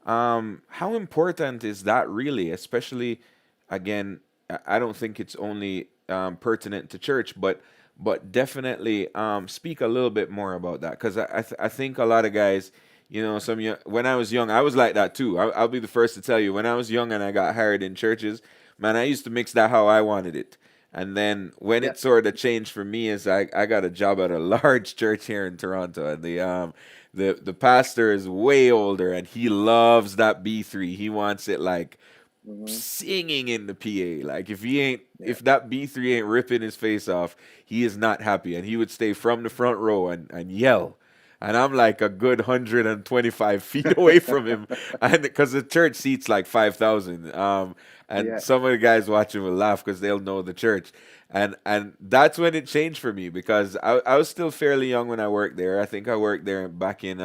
Speaker 1: how important is that really? Especially, again, I don't think it's only pertinent to church, but definitely speak a little bit more about that because I think a lot of guys, when I was young, I was like that too. I'll be the first to tell you. When I was young and I got hired in churches, man, I used to mix that how I wanted it. And then when
Speaker 2: Yeah.
Speaker 1: it sort of changed for me is I got a job at a large church here in Toronto. And the pastor is way older and he loves that B3. He wants it like
Speaker 2: Hmm.
Speaker 1: singing in the PA. Like if he ain't,
Speaker 2: Yeah.
Speaker 1: if that B3 ain't ripping his face off, he is not happy, and he would stay from the front row and yell. And I'm like a good 125 feet away from him, and because the church seats like 5,000, and
Speaker 2: Yeah.
Speaker 1: some of the guys watching will laugh because they'll know the church, and that's when it changed for me because I was still fairly young when I worked there. I think I worked there back in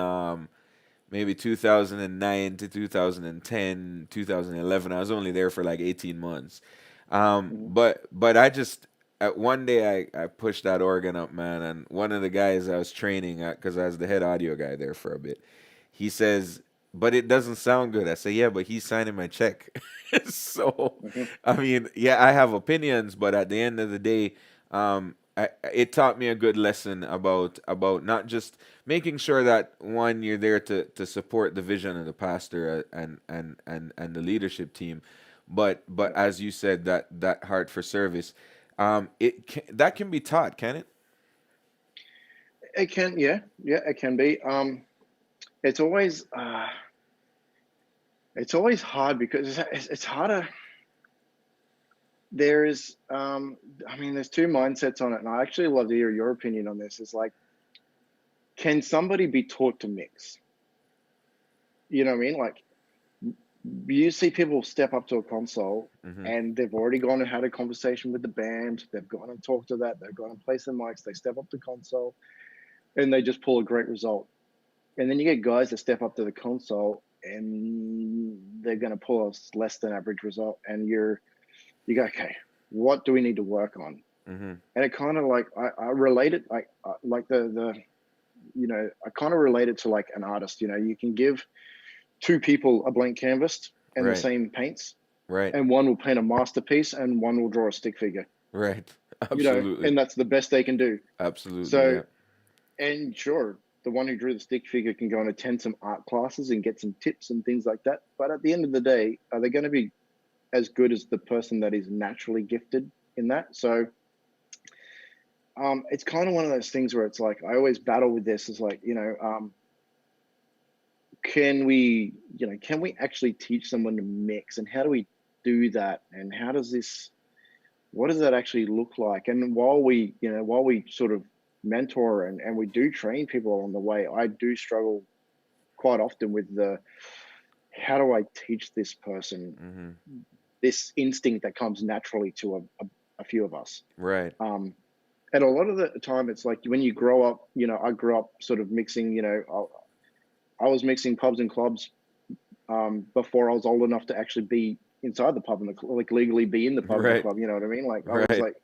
Speaker 1: maybe 2009 to 2010, 2011. I was only there for like 18 months.
Speaker 2: Hmm.
Speaker 1: But I just one day I pushed that organ up, man, and one of the guys I was training because I was the head audio guy there for a bit. He says, "But it doesn't sound good." I say, "Yeah, but he's signing my check." So,
Speaker 2: Hmm.
Speaker 1: I mean, yeah, I have opinions, but at the end of the day, it taught me a good lesson about not just making sure that one, you're there to support the vision of the pastor and the leadership team, but
Speaker 2: Yeah.
Speaker 1: as you said, that heart for service, that can be taught, can it?
Speaker 2: It can. Yeah. Yeah. It can be. It's always. It's always hard because it's harder. There is. I mean, there's two mindsets on it, and I actually love to hear your opinion on this. It's like, can somebody be taught to mix? You know what I mean? Like, you see people step up to a console
Speaker 1: Hmm.
Speaker 2: and they've already gone and had a conversation with the band. They've gone and talked to that. They've gone and placed their mics. They step up to console and they just pull a great result. And then you get guys that step up to the console and they're going to pull a less than average result. And you go, okay, what do we need to work on?
Speaker 1: Hmm.
Speaker 2: And it kind of like I relate it like the I kind of relate it to like an artist. You can give two people a blank canvas and the
Speaker 1: Right,
Speaker 2: same paints,
Speaker 1: right,
Speaker 2: and one will paint a masterpiece and one will draw a stick figure.
Speaker 1: right. Absolutely,
Speaker 2: And that's the best they can do.
Speaker 1: absolutely,
Speaker 2: So,
Speaker 1: yeah.
Speaker 2: and sure, the one who drew the stick figure can go and attend some art classes and get some tips and things like that. But at the end of the day, are they going to be as good as the person that is naturally gifted in that? So, it's kind of one of those things where it's like I always battle with this. Is like, can we actually teach someone to mix, and how do we do that, and how does this what does that actually look like? And while we sort of mentor and we do train people along the way, I do struggle quite often with the how do I teach this person
Speaker 1: Hmm.
Speaker 2: this instinct that comes naturally to a few of us.
Speaker 1: Right,
Speaker 2: um, and a lot of the time it's like when you grow up, I grew up sort of mixing. I was mixing pubs and clubs before I was old enough to actually be inside the pub and like legally be in the pub and the
Speaker 1: right,
Speaker 2: club. You know what I mean? Like I was
Speaker 1: right,
Speaker 2: like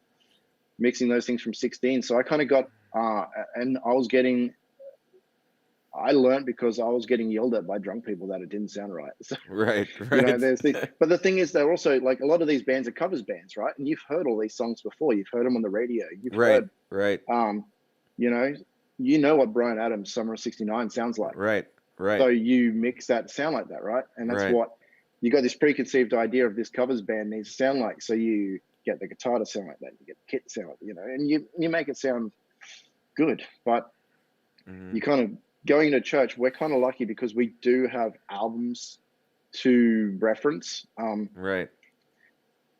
Speaker 2: mixing those things from 16. So I kind of got, and I learned because I was getting yelled at by drunk people that it didn't sound right. So,
Speaker 1: right, right,
Speaker 2: but the thing is, they're also like a lot of these bands are covers bands, right? And you've heard all these songs before. You've heard them on the radio. You've
Speaker 1: right,
Speaker 2: heard,
Speaker 1: right,
Speaker 2: um, you know, you know what Brian Adams' Summer of '69 sounds like.
Speaker 1: right, right,
Speaker 2: So you mix that sound like that, right? And that's
Speaker 1: right,
Speaker 2: what you got this preconceived idea of this covers band needs to sound like. So you get the guitar to sound like that, you get the kit to sound like, and you make it sound good. But
Speaker 1: hmm,
Speaker 2: you kind of going to church, we're kind of lucky because we do have albums to reference.
Speaker 1: right,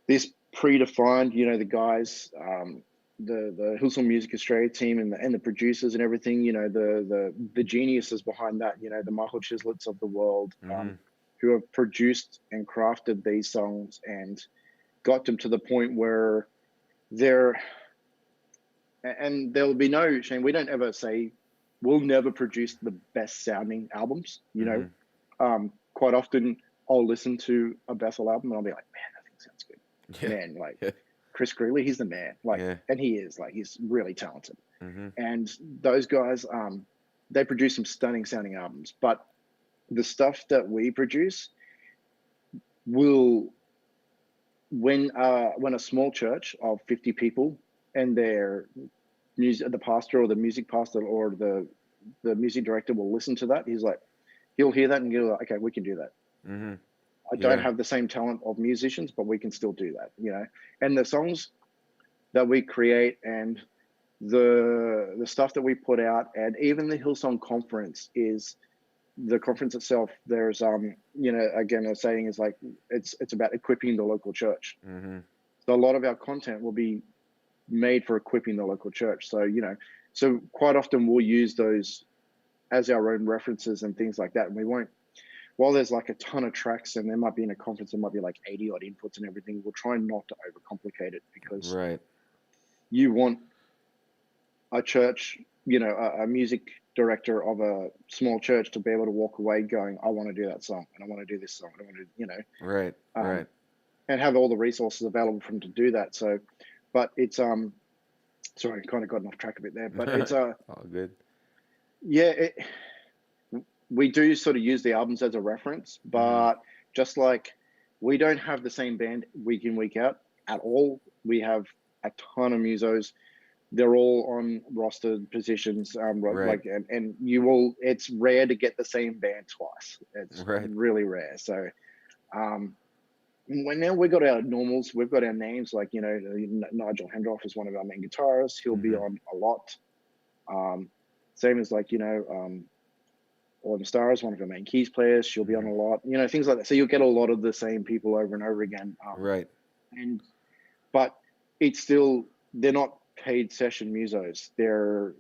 Speaker 2: This predefined, the guys, the Hillsong Music Australia team and the producers and everything, the geniuses behind that, the Michael Chislets of the world,
Speaker 1: hmm,
Speaker 2: who have produced and crafted these songs and got them to the point where they're and there'll be no shame. We don't ever say we'll never produce the best sounding albums.
Speaker 1: hmm,
Speaker 2: Quite often I'll listen to a Bethel album and I'll be like, man, that thing sounds good.
Speaker 1: yeah,
Speaker 2: Man, like
Speaker 1: yeah,
Speaker 2: Chris Greeley, he's the man. Like,
Speaker 1: yeah,
Speaker 2: and he is like he's really talented.
Speaker 1: hmm,
Speaker 2: And those guys, they produce some stunning sounding albums. But the stuff that we produce will when a small church of 50 people and their music, the pastor or the music pastor or the music director will listen to that, he'll hear that and go, okay, we can do that.
Speaker 1: hmm,
Speaker 2: I don't
Speaker 1: yeah,
Speaker 2: have the same talent of musicians, but we can still do that. And the songs that we create and the stuff that we put out, and even the Hillsong conference is the conference itself, there's again, a saying is like it's about equipping the local church.
Speaker 1: Mm-hmm.
Speaker 2: So a lot of our content will be made for equipping the local church. So so quite often we'll use those as our own references and things like that, and we won't. While there's like a ton of tracks, and there might be in a conference, there might be like 80 odd inputs and everything. We'll try not to overcomplicate it, because
Speaker 1: Right.
Speaker 2: you want a church, a music director of a small church to be able to walk away going, I want to do that song, and I want to do this song, and I want to,
Speaker 1: Right.
Speaker 2: um,
Speaker 1: Right.
Speaker 2: and have all the resources available for them to do that. So, but it's sorry, I kind of gotten off track a bit there, but it's
Speaker 1: All good.
Speaker 2: yeah, we do sort of use the albums as a reference,
Speaker 1: Mm-hmm.
Speaker 2: but just like we don't have the same band week in, week out at all. We have a ton of musos. They're all on rostered positions.
Speaker 1: Right.
Speaker 2: Like, and you will, it's rare to get the same band twice. It's
Speaker 1: Right.
Speaker 2: really rare. So, um, when now we've got our normals, we've got our names, like, Nigel Hendroff is one of our main guitarists. He'll be
Speaker 1: Mm-hmm.
Speaker 2: on a lot. Same as like, Autumn Star is one of our main keys players. She'll be on
Speaker 1: Mm-hmm.
Speaker 2: a lot, things like that. So you'll get a lot of the same people over and over again.
Speaker 1: Right.
Speaker 2: And but it's still, they're not paid session musos. They're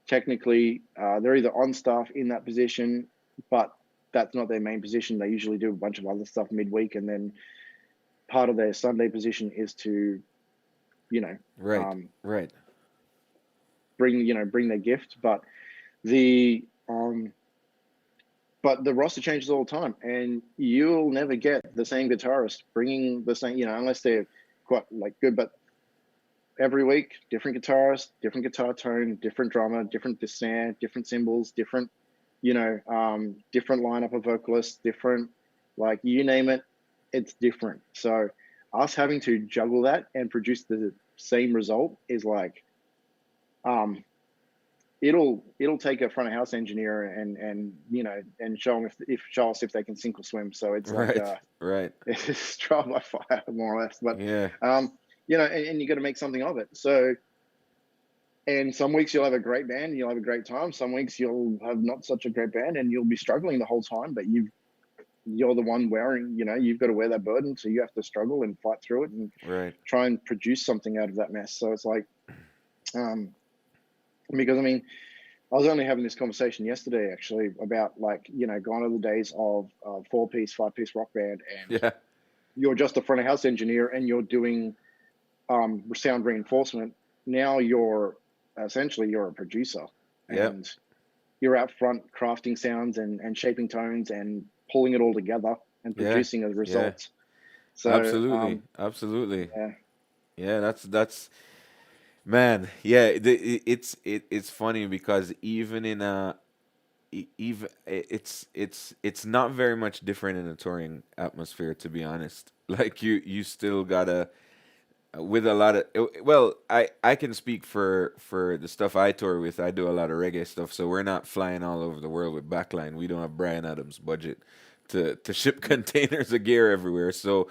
Speaker 2: technically they're either on staff in that position, but that's not their main position. They usually do a bunch of other stuff midweek, and then part of their Sunday position is to, you know,
Speaker 1: Right.
Speaker 2: um,
Speaker 1: Right.
Speaker 2: bring their gift. The um, but the roster changes all the time, and you'll never get the same guitarist bringing the same, unless they're quite like good. But every week, different guitarist, different guitar tone, different drummer, different snare, different cymbals, different, different lineup of vocalists, different, like, you name it, it's different. So us having to juggle that and produce the same result is like, um, it'll take a front of house engineer and show them if show us if they can sink or swim. So it's like
Speaker 1: Right. Right.
Speaker 2: it's trial by fire, more or less. But
Speaker 1: Yeah.
Speaker 2: and you got to make something of it. So, and some weeks you'll have a great band and you'll have a great time. Some weeks you'll have not such a great band and you'll be struggling the whole time. But you're the one wearing, you've got to wear that burden, so you have to struggle and fight through it and
Speaker 1: Right.
Speaker 2: try and produce something out of that mess. So it's like, um, because I mean, I was only having this conversation yesterday, actually, about, like, gone are the days of 4-piece, 5-piece rock band, and
Speaker 1: Yeah.
Speaker 2: you're just a front of house engineer and you're doing sound reinforcement. Now you're a producer,
Speaker 1: Yep.
Speaker 2: and you're out front crafting sounds and shaping tones and pulling it all together and
Speaker 1: Yeah.
Speaker 2: producing a
Speaker 1: Yeah.
Speaker 2: result. So,
Speaker 1: Absolutely. Absolutely.
Speaker 2: yeah,
Speaker 1: Yeah. That's man. Yeah. It's funny because even in a even it's not very much different in a touring atmosphere, to be honest. Like you still gotta with a lot of well, I can speak for the stuff I tour with. I do a lot of reggae stuff, so we're not flying all over the world with backline. We don't have Brian Adams budget to ship containers of gear everywhere. So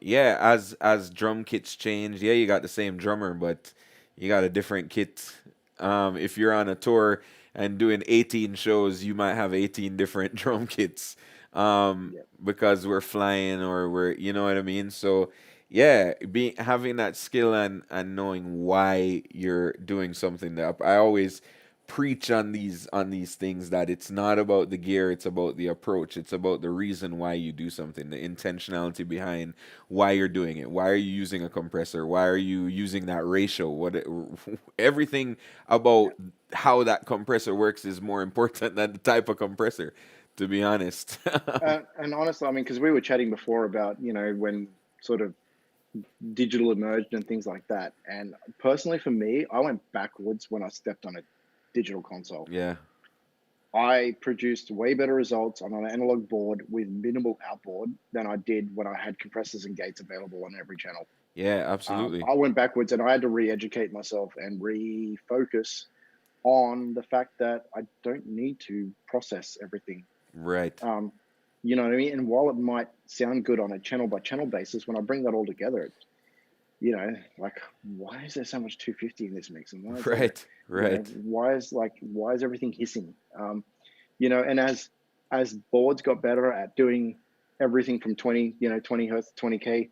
Speaker 1: yeah, as drum kits change, yeah, you got the same drummer, but you got a different kit. If you're on a tour and doing 18 shows, you might have 18 different drum kits
Speaker 2: yeah,
Speaker 1: because we're flying or we're, you know what I mean? So yeah, being having that skill and knowing why you're doing something. That I always preach on these things, that it's not about the gear, it's about the approach, it's about the reason why you do something, the intentionality behind why you're doing it. Why are you using a compressor? Why are you using that ratio? Everything
Speaker 2: yeah.
Speaker 1: about how that compressor works is more important than the type of compressor, to be honest.
Speaker 2: And honestly, I mean, because we were chatting before about, when sort of digital emerged and things like that. And personally, for me, I went backwards when I stepped on a digital console.
Speaker 1: Yeah.
Speaker 2: I produced way better results on an analog board with minimal outboard than I did when I had compressors and gates available on every channel.
Speaker 1: Yeah, absolutely.
Speaker 2: I went backwards and I had to re-educate myself and refocus on the fact that I don't need to process everything.
Speaker 1: Right.
Speaker 2: Um, you know what I mean? And while it might sound good on a channel by channel basis, when I bring that all together, like, why is there so much 250 in this mix? And why is there,
Speaker 1: Right. Right.
Speaker 2: why is everything hissing? And as boards got better at doing everything from 20, 20 hertz, 20K,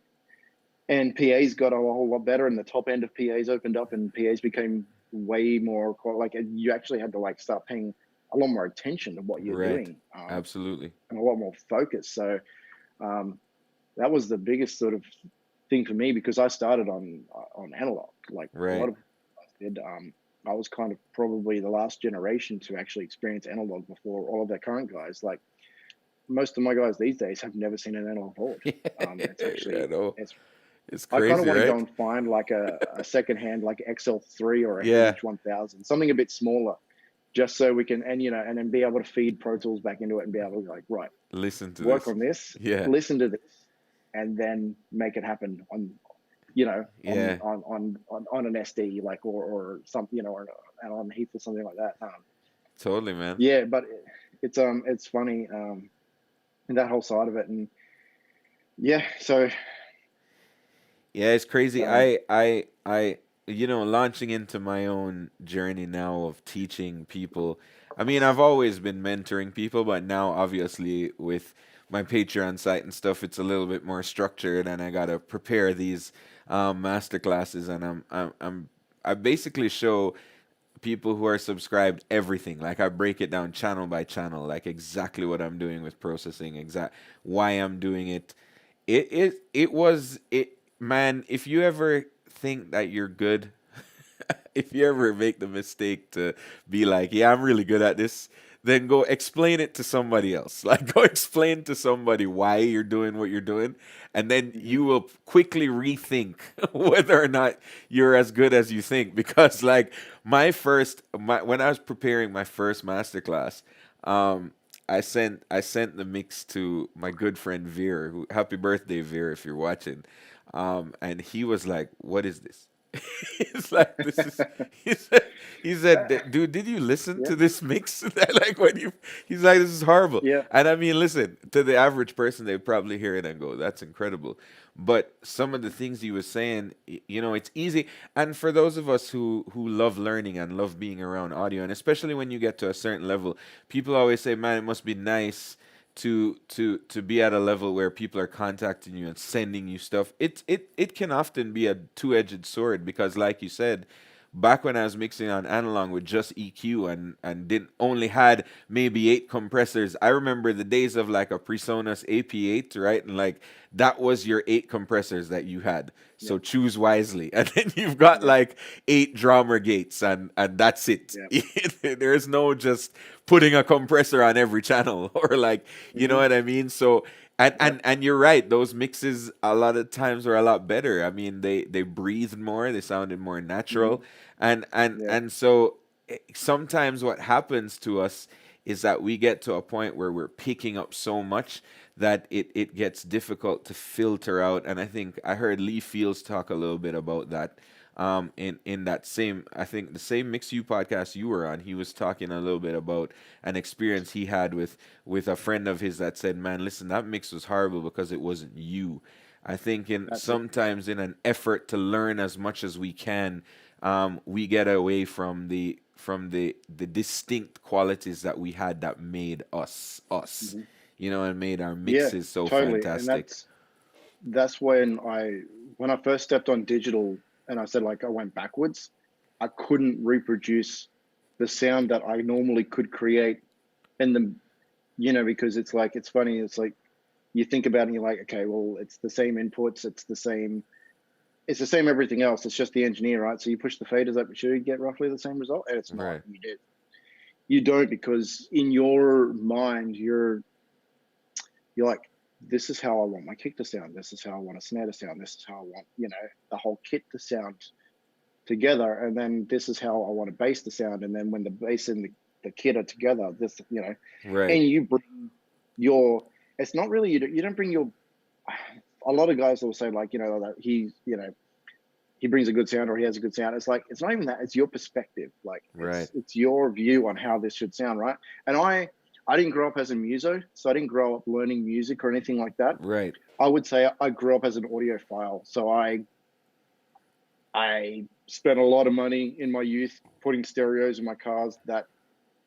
Speaker 2: and PAs got a whole lot better, and the top end of PAs opened up, and PAs became way more like you actually had to like start paying a lot more attention to what you're
Speaker 1: Right.
Speaker 2: doing,
Speaker 1: Absolutely.
Speaker 2: and a lot more focus. So um, that was the biggest sort of thing for me, because I started on analog, like a
Speaker 1: Right.
Speaker 2: lot of us did. I was kind of probably the last generation to actually experience analog before all of the current guys. Like most of my guys these days have never seen an analog board. It's
Speaker 1: I
Speaker 2: actually
Speaker 1: know.
Speaker 2: it's
Speaker 1: It's
Speaker 2: I kind of
Speaker 1: crazy,
Speaker 2: want to go
Speaker 1: right?
Speaker 2: and find like a second-hand like XL3 or a
Speaker 1: Yeah.
Speaker 2: Heritage 1000, something a bit smaller, just so we can, and then be able to feed Pro Tools back into it and be able to like, right,
Speaker 1: Listen to
Speaker 2: work
Speaker 1: this.
Speaker 2: on this,
Speaker 1: Yeah.
Speaker 2: listen to this, and then make it happen on,
Speaker 1: Yeah.
Speaker 2: on an SD, like, or something, or on Heath or something like that.
Speaker 1: Totally, man.
Speaker 2: Yeah, but it's funny, that whole side of it. And yeah, so
Speaker 1: Yeah, it's crazy.
Speaker 2: um,
Speaker 1: Launching into my own journey now of teaching people. I mean, I've always been mentoring people, but now obviously with my Patreon site and stuff, it's a little bit more structured, and I gotta prepare these master classes, and I basically show people who are subscribed everything. Like I break it down channel by channel, like exactly what I'm doing with processing, exact why I'm doing it. It man, if you ever think that you're good, if you ever make the mistake to be like, yeah, I'm really good at this, then go explain it to somebody else. Like, go explain to somebody why you're doing what you're doing, and then
Speaker 2: mhm.
Speaker 1: you will quickly rethink whether or not you're as good as you think. Because, like, when I was preparing my first masterclass, um, I sent the mix to my good friend Veer. Who, happy birthday, Veer, if you're watching. And he was like, "What is this?" He's like, "This is." He said, "Dude, did you listen
Speaker 2: Yeah,
Speaker 1: to this mix?" Like when you, he's like, "This is horrible."
Speaker 2: yeah,
Speaker 1: And I mean, listen, to the average person, they probably hear it and go, "That's incredible." But some of the things he was saying, it's easy. And for those of us who love learning and love being around audio, and especially when you get to a certain level, people always say, "Man, it must be nice." To be at a level where people are contacting you and sending you stuff. It can often be a two-edged sword because, like you said, back when I was mixing on analog with just EQ and didn't only had maybe 8 compressors. I remember the days of like a PreSonus AP8, right? And like that was your 8 compressors that you had.
Speaker 2: yeah,
Speaker 1: So choose wisely. And then you've got
Speaker 2: yeah,
Speaker 1: like 8 drummer gates and that's it.
Speaker 2: yeah.
Speaker 1: There's no just putting a compressor on every channel or like, you know
Speaker 2: Hmm.
Speaker 1: what I mean? So and,
Speaker 2: Yeah.
Speaker 1: and and you're right. Those mixes a lot of times were a lot better. I mean, they breathed more. They sounded more
Speaker 2: Hmm.
Speaker 1: natural, and
Speaker 2: Yeah.
Speaker 1: and so sometimes what happens to us is that we get to a point where we're picking up so much that it gets difficult to filter out. And I think I heard Lee Fields talk a little bit about that in that same, I think the same Mix You podcast you were on. He was talking a little bit about an experience he had with a friend of his that said, "Man, listen, that mix was horrible because it wasn't you." I think in
Speaker 2: That's it. Yeah.
Speaker 1: sometimes in an effort to learn as much as we can, we get away from the distinct qualities that we had that made us us,
Speaker 2: Hmm.
Speaker 1: and made our
Speaker 2: Yeah,
Speaker 1: mixes so
Speaker 2: totally. And
Speaker 1: fantastic.
Speaker 2: that's when I first stepped on digital, and I said, like, I went backwards. I couldn't reproduce the sound that I normally could create in the, because it's like, it's funny. It's like you think about it and you're like, okay, well, it's the same inputs, it's the same everything else. It's just the engineer, right? So you push the faders up, you get roughly the same result, and it's not.
Speaker 1: Right,
Speaker 2: You don't, because in your mind, you're like, this is how I want my kick to sound. This is how I want a snare to sound. This is how I want, the whole kit to sound together. And then this is how I want a bass to sound. And then when the bass and the kit are together,
Speaker 1: right,
Speaker 2: and you bring your, it's not really, you don't bring your, a lot of guys will say, like, that he brings a good sound or he has a good sound. It's like, it's not even that, it's your perspective. Like
Speaker 1: right,
Speaker 2: it's your view on how this should sound, right? And I didn't grow up as a muso, so I didn't grow up learning music or anything like that.
Speaker 1: right,
Speaker 2: I would say I grew up as an audiophile. So I spent a lot of money in my youth putting stereos in my cars that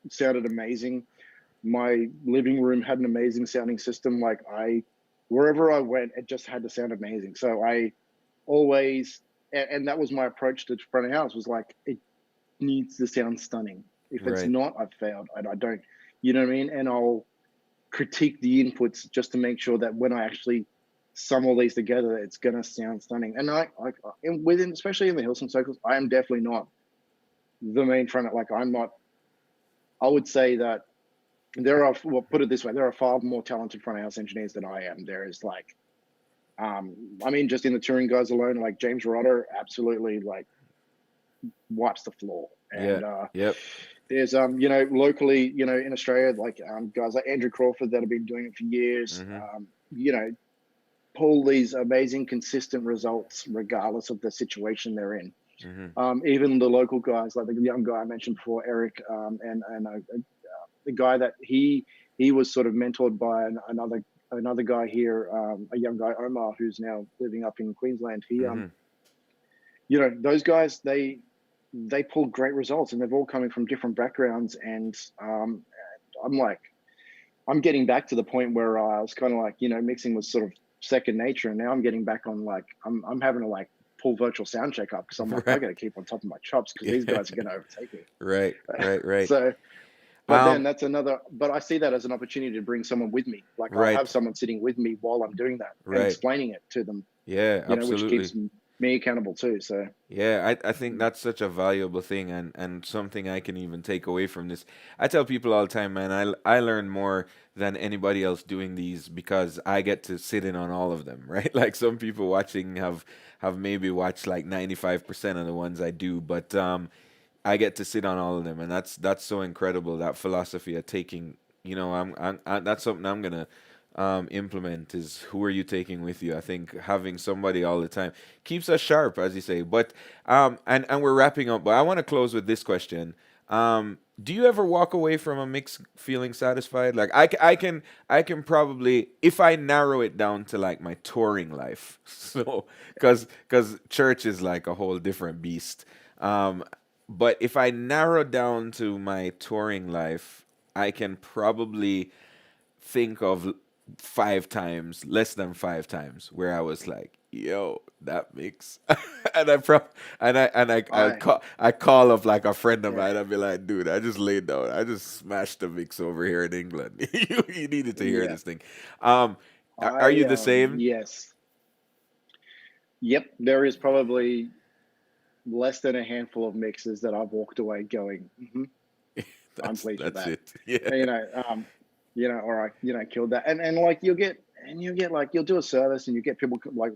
Speaker 2: sounded amazing. My living room had an amazing sounding system. Like wherever I went, it just had to sound amazing. So I always, and that was my approach to front of house, was like, it needs to sound stunning. If it's
Speaker 1: Right.
Speaker 2: not, I've failed. I don't, you know what I mean? And I'll critique the inputs just to make sure that when I actually sum all these together, it's gonna sound stunning. And and within, especially in the Hillsong circles, I am definitely not the main front. Like I'm not. I would say that there are, well, put it this way, there are far more talented front of house engineers than I am. There is like, I mean, just in the touring guys alone, like James Rodder, absolutely like wipes the floor.
Speaker 1: Yeah.
Speaker 2: And
Speaker 1: Yep.
Speaker 2: there's locally, in Australia, like guys like Andrew Crawford that have been doing it for years.
Speaker 1: Mm-hmm.
Speaker 2: You know, pull these amazing, consistent results regardless of the situation they're in.
Speaker 1: Mm-hmm.
Speaker 2: Even the local guys, like the young guy I mentioned before, Eric, and the guy that he was sort of mentored by another guy here, a young guy, Omar, who's now living up in Queensland. He
Speaker 1: Mm-hmm.
Speaker 2: those guys, they pull great results, and they've all coming from different backgrounds. And I'm like, I'm getting back to the point where I was kind of like, mixing was sort of second nature, and now I'm getting back on, like, I'm having to like pull virtual sound check up, because I'm like, I
Speaker 1: Right.
Speaker 2: got to keep on top of my chops, because these
Speaker 1: Yeah.
Speaker 2: guys are going to overtake me.
Speaker 1: Right. Right. Right.
Speaker 2: So, but then
Speaker 1: Um.
Speaker 2: that's another, but I see that as an opportunity to bring someone with me. Like, I'll have
Speaker 1: Right.
Speaker 2: someone sitting with me while I'm doing that and
Speaker 1: Right.
Speaker 2: explaining it to them,
Speaker 1: Yeah.
Speaker 2: which
Speaker 1: Absolutely.
Speaker 2: keeps me accountable too. So,
Speaker 1: Yeah, I think that's such a valuable thing, and something I can even take away from this. I tell people all the time, man, I learn more than anybody else doing these because I get to sit in on all of them, right? Like some people watching have maybe watched like 95% of the ones I do, but I get to sit on all of them, and that's so incredible. That philosophy of taking, that's something I'm gonna implement is who are you taking with you. I think having somebody all the time keeps us sharp, as you say. But and we're wrapping up, but I want to close with this question. Do you ever walk away from a mix feeling satisfied? Like I can probably, if I narrow it down to like my touring life, so because church is like a whole different beast. Um, but if I narrow down to my touring life, I can probably think of 5 times, less than 5 times, where I was like, "Yo, that mix," and I pro
Speaker 2: I,
Speaker 1: I call up like a friend of
Speaker 2: yeah,
Speaker 1: mine. I'd be like, "Dude, I just laid down. I just smashed the mix over here in England. You needed to hear
Speaker 2: yeah,
Speaker 1: this thing." Um, are you the same?
Speaker 2: yes, yep. There is probably less than a handful of mixes that I've walked away going, I'm pleased with
Speaker 1: That's
Speaker 2: that.
Speaker 1: it. Yeah.
Speaker 2: And, all right, killed that. And like you'll get like, you'll do a service and you get people like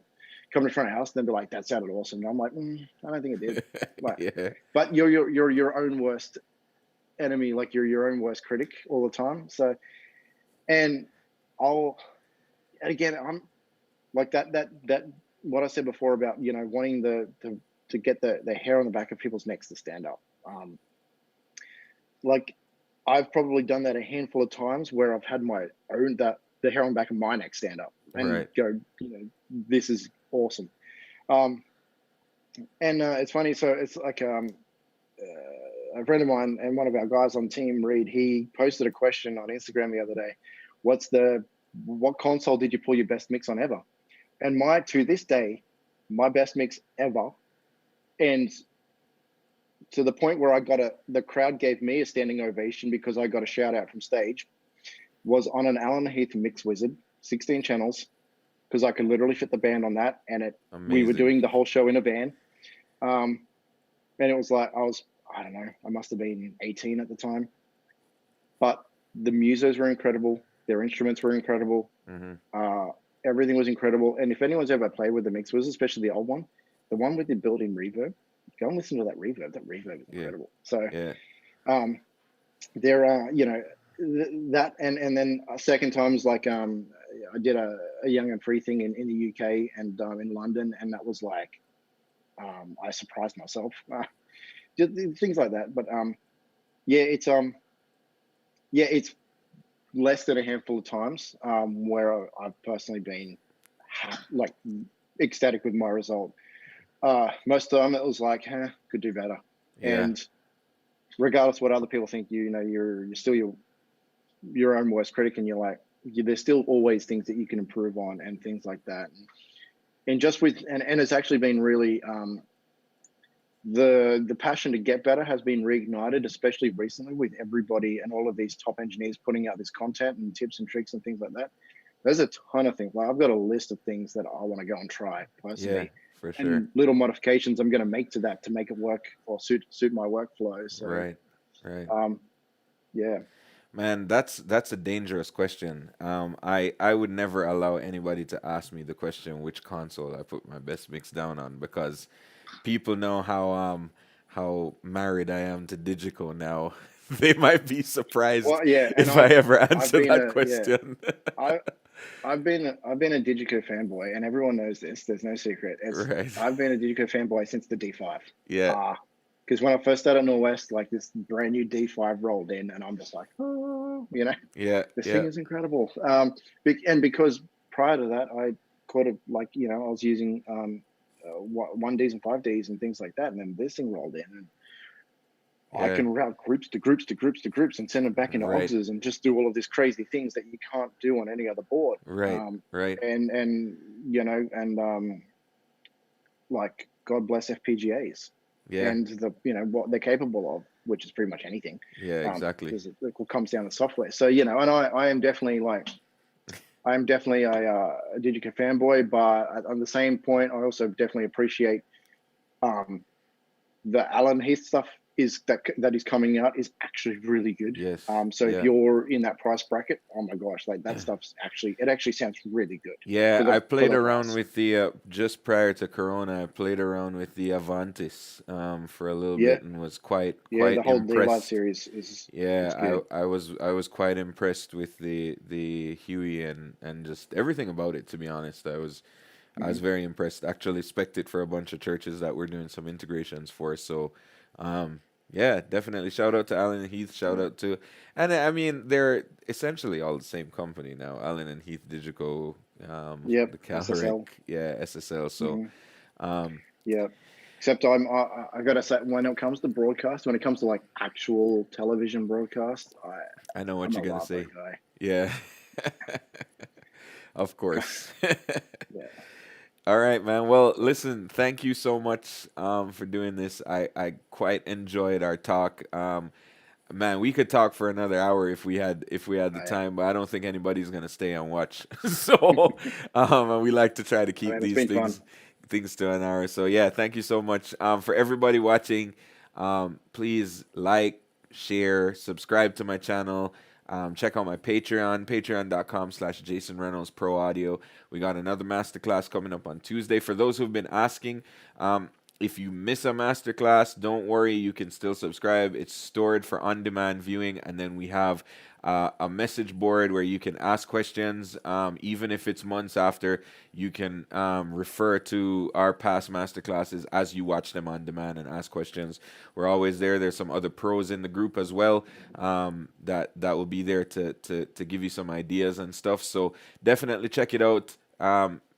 Speaker 2: come to front of house and they'll be like, that sounded awesome. And I'm like, I don't think it did. Like,
Speaker 1: Yeah.
Speaker 2: but you're your own worst enemy. Like, you're your own worst critic all the time. So, and I'll, and again, I'm like that what I said before about, wanting to get the hair on the back of people's necks to stand up. Like, I've probably done that a handful of times where I've had my own, that the hair on the back of my neck stand up and
Speaker 1: Right.
Speaker 2: go, this is awesome. Um, and it's funny. So it's like, a friend of mine and one of our guys on team, Reed, he posted a question on Instagram the other day. What console did you pull your best mix on ever? And to this day, my best mix ever, and to the point where the crowd gave me a standing ovation because I got a shout out from stage, was on an Alan Heath Mix Wizard, 16 channels, because I could literally fit the band on that. And we were
Speaker 1: Amazing.
Speaker 2: doing the whole show in a van. And it was like, I don't know, I must have been 18 at the time. But the musos were incredible. Their instruments were incredible.
Speaker 1: Hmm.
Speaker 2: Uh, Everything was incredible. And if anyone's ever played with the Mix Wizard, especially the old one, the one with the built-in reverb, go and listen to that reverb. That reverb is
Speaker 1: Yeah.
Speaker 2: incredible. So,
Speaker 1: Yeah.
Speaker 2: um, there are, that, and then a second time was like, I did a young and free thing in the UK and in London, and that was like, I surprised myself, just things like that. But yeah, it's less than a handful of times where I've personally been like ecstatic with my result. Most of the time it was like, could do better.
Speaker 1: Yeah.
Speaker 2: And regardless of what other people think, you're still your own worst critic, and you're like, there's still always things that you can improve on and things like that. And just with and it's actually been really the passion to get better has been reignited, especially recently with everybody and all of these top engineers putting out this content and tips and tricks and things like that. There's a ton of things. Like I've got a list of things that I want to go and try
Speaker 1: Yeah,
Speaker 2: personally,
Speaker 1: for sure.
Speaker 2: and little modifications I'm going to make to that to make it work or suit my workflow. So,
Speaker 1: Right, right.
Speaker 2: um, yeah,
Speaker 1: Man, that's a dangerous question. I would never allow anybody to ask me the question which console I put my best mix down on, because people know how married I am to Digico now. They might be surprised
Speaker 2: well, yeah, and
Speaker 1: if I ever
Speaker 2: I've
Speaker 1: answer
Speaker 2: been
Speaker 1: that
Speaker 2: a yeah.
Speaker 1: question.
Speaker 2: I I've been a Digico fanboy, and everyone knows this. There's no secret. It's
Speaker 1: Right.
Speaker 2: I've been a Digico fanboy since the D5.
Speaker 1: Yeah.
Speaker 2: Because when I first started at Norwest, like this brand new D5 rolled in, and I'm just like, oh,
Speaker 1: Yeah.
Speaker 2: this
Speaker 1: Yeah.
Speaker 2: thing is incredible. And because prior to that, I could have like, I was using 1Ds and 5Ds and things like that, and then this thing rolled in, and I
Speaker 1: Yeah.
Speaker 2: can route groups to groups to groups to groups and send them back into
Speaker 1: Right.
Speaker 2: OGSs and just do all of these crazy things that you can't do on any other board.
Speaker 1: Right.
Speaker 2: Um,
Speaker 1: Right.
Speaker 2: and like God bless FPGAs
Speaker 1: Yeah.
Speaker 2: and the what they're capable of, which is pretty much anything,
Speaker 1: Yeah. Exactly.
Speaker 2: because it all comes down to software. So and I am definitely like a Digica fanboy, but on the same point, I also definitely appreciate um, the Alan Heath stuff that is coming out is actually really good.
Speaker 1: Yes.
Speaker 2: So if
Speaker 1: Yeah.
Speaker 2: you're in that price bracket, oh my gosh, like that stuff's actually sounds really good
Speaker 1: Yeah,
Speaker 2: for
Speaker 1: I
Speaker 2: for
Speaker 1: played
Speaker 2: the
Speaker 1: around
Speaker 2: price.
Speaker 1: with the just prior to Corona. I played around with the Avantis for a little
Speaker 2: Yeah,
Speaker 1: bit and was quite
Speaker 2: yeah, the
Speaker 1: quite
Speaker 2: whole D Live
Speaker 1: impressed.
Speaker 2: series is
Speaker 1: Yeah,
Speaker 2: good.
Speaker 1: I was quite impressed with the Huey and just everything about it. To be honest, I was
Speaker 2: Hmm.
Speaker 1: very impressed. Actually, spec'd it for a bunch of churches that we're doing some integrations for. So, um, yeah, definitely shout out to Allen and Heath. Shout
Speaker 2: Yeah.
Speaker 1: out to, and I mean they're essentially all the same company now. Allen and Heath, Digico,
Speaker 2: Yep,
Speaker 1: the Calric,
Speaker 2: SSL.
Speaker 1: yeah, SSL. So,
Speaker 2: Hmm.
Speaker 1: um,
Speaker 2: Yeah. Except I gotta say, when it comes to broadcast, when it comes to like actual television broadcast,
Speaker 1: I know what
Speaker 2: I'm a
Speaker 1: you're gonna
Speaker 2: Lapo
Speaker 1: say.
Speaker 2: guy.
Speaker 1: Yeah, of course.
Speaker 2: Yeah.
Speaker 1: All right, man. Well, listen, thank you so much for doing this. I quite enjoyed our talk. Man, we could talk for another hour if we had the
Speaker 2: Oh, yeah.
Speaker 1: time, but I don't think anybody's gonna stay and watch. So, and we like to try to
Speaker 2: I
Speaker 1: keep
Speaker 2: mean, it's
Speaker 1: these
Speaker 2: been fun.
Speaker 1: things to an hour. So yeah, thank you so much. For everybody watching, please like, share, subscribe to my channel. Check out my Patreon, patreon.com/Jason Reynolds Pro Audio. We got another masterclass coming up on Tuesday. For those who've been asking, if you miss a masterclass, don't worry. You can still subscribe. It's stored for on-demand viewing, and then we have a message board where you can ask questions. Even if it's months after, you can refer to our past masterclasses as you watch them on demand and ask questions. We're always there. There's some other pros in the group as well that will be there to give you some ideas and stuff. So definitely check it out.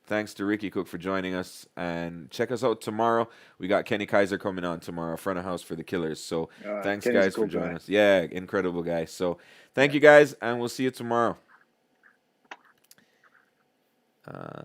Speaker 1: Thanks to Ricky Cook for joining us, and check us out tomorrow. We got Kenny Kaiser coming on tomorrow, front of house for the Killers. So thanks,
Speaker 2: Kenny's a
Speaker 1: guys, for
Speaker 2: cool
Speaker 1: joining
Speaker 2: guy.
Speaker 1: us. Yeah, incredible guy. So thank
Speaker 2: Yeah.
Speaker 1: you, guys, and we'll see you tomorrow. Uh,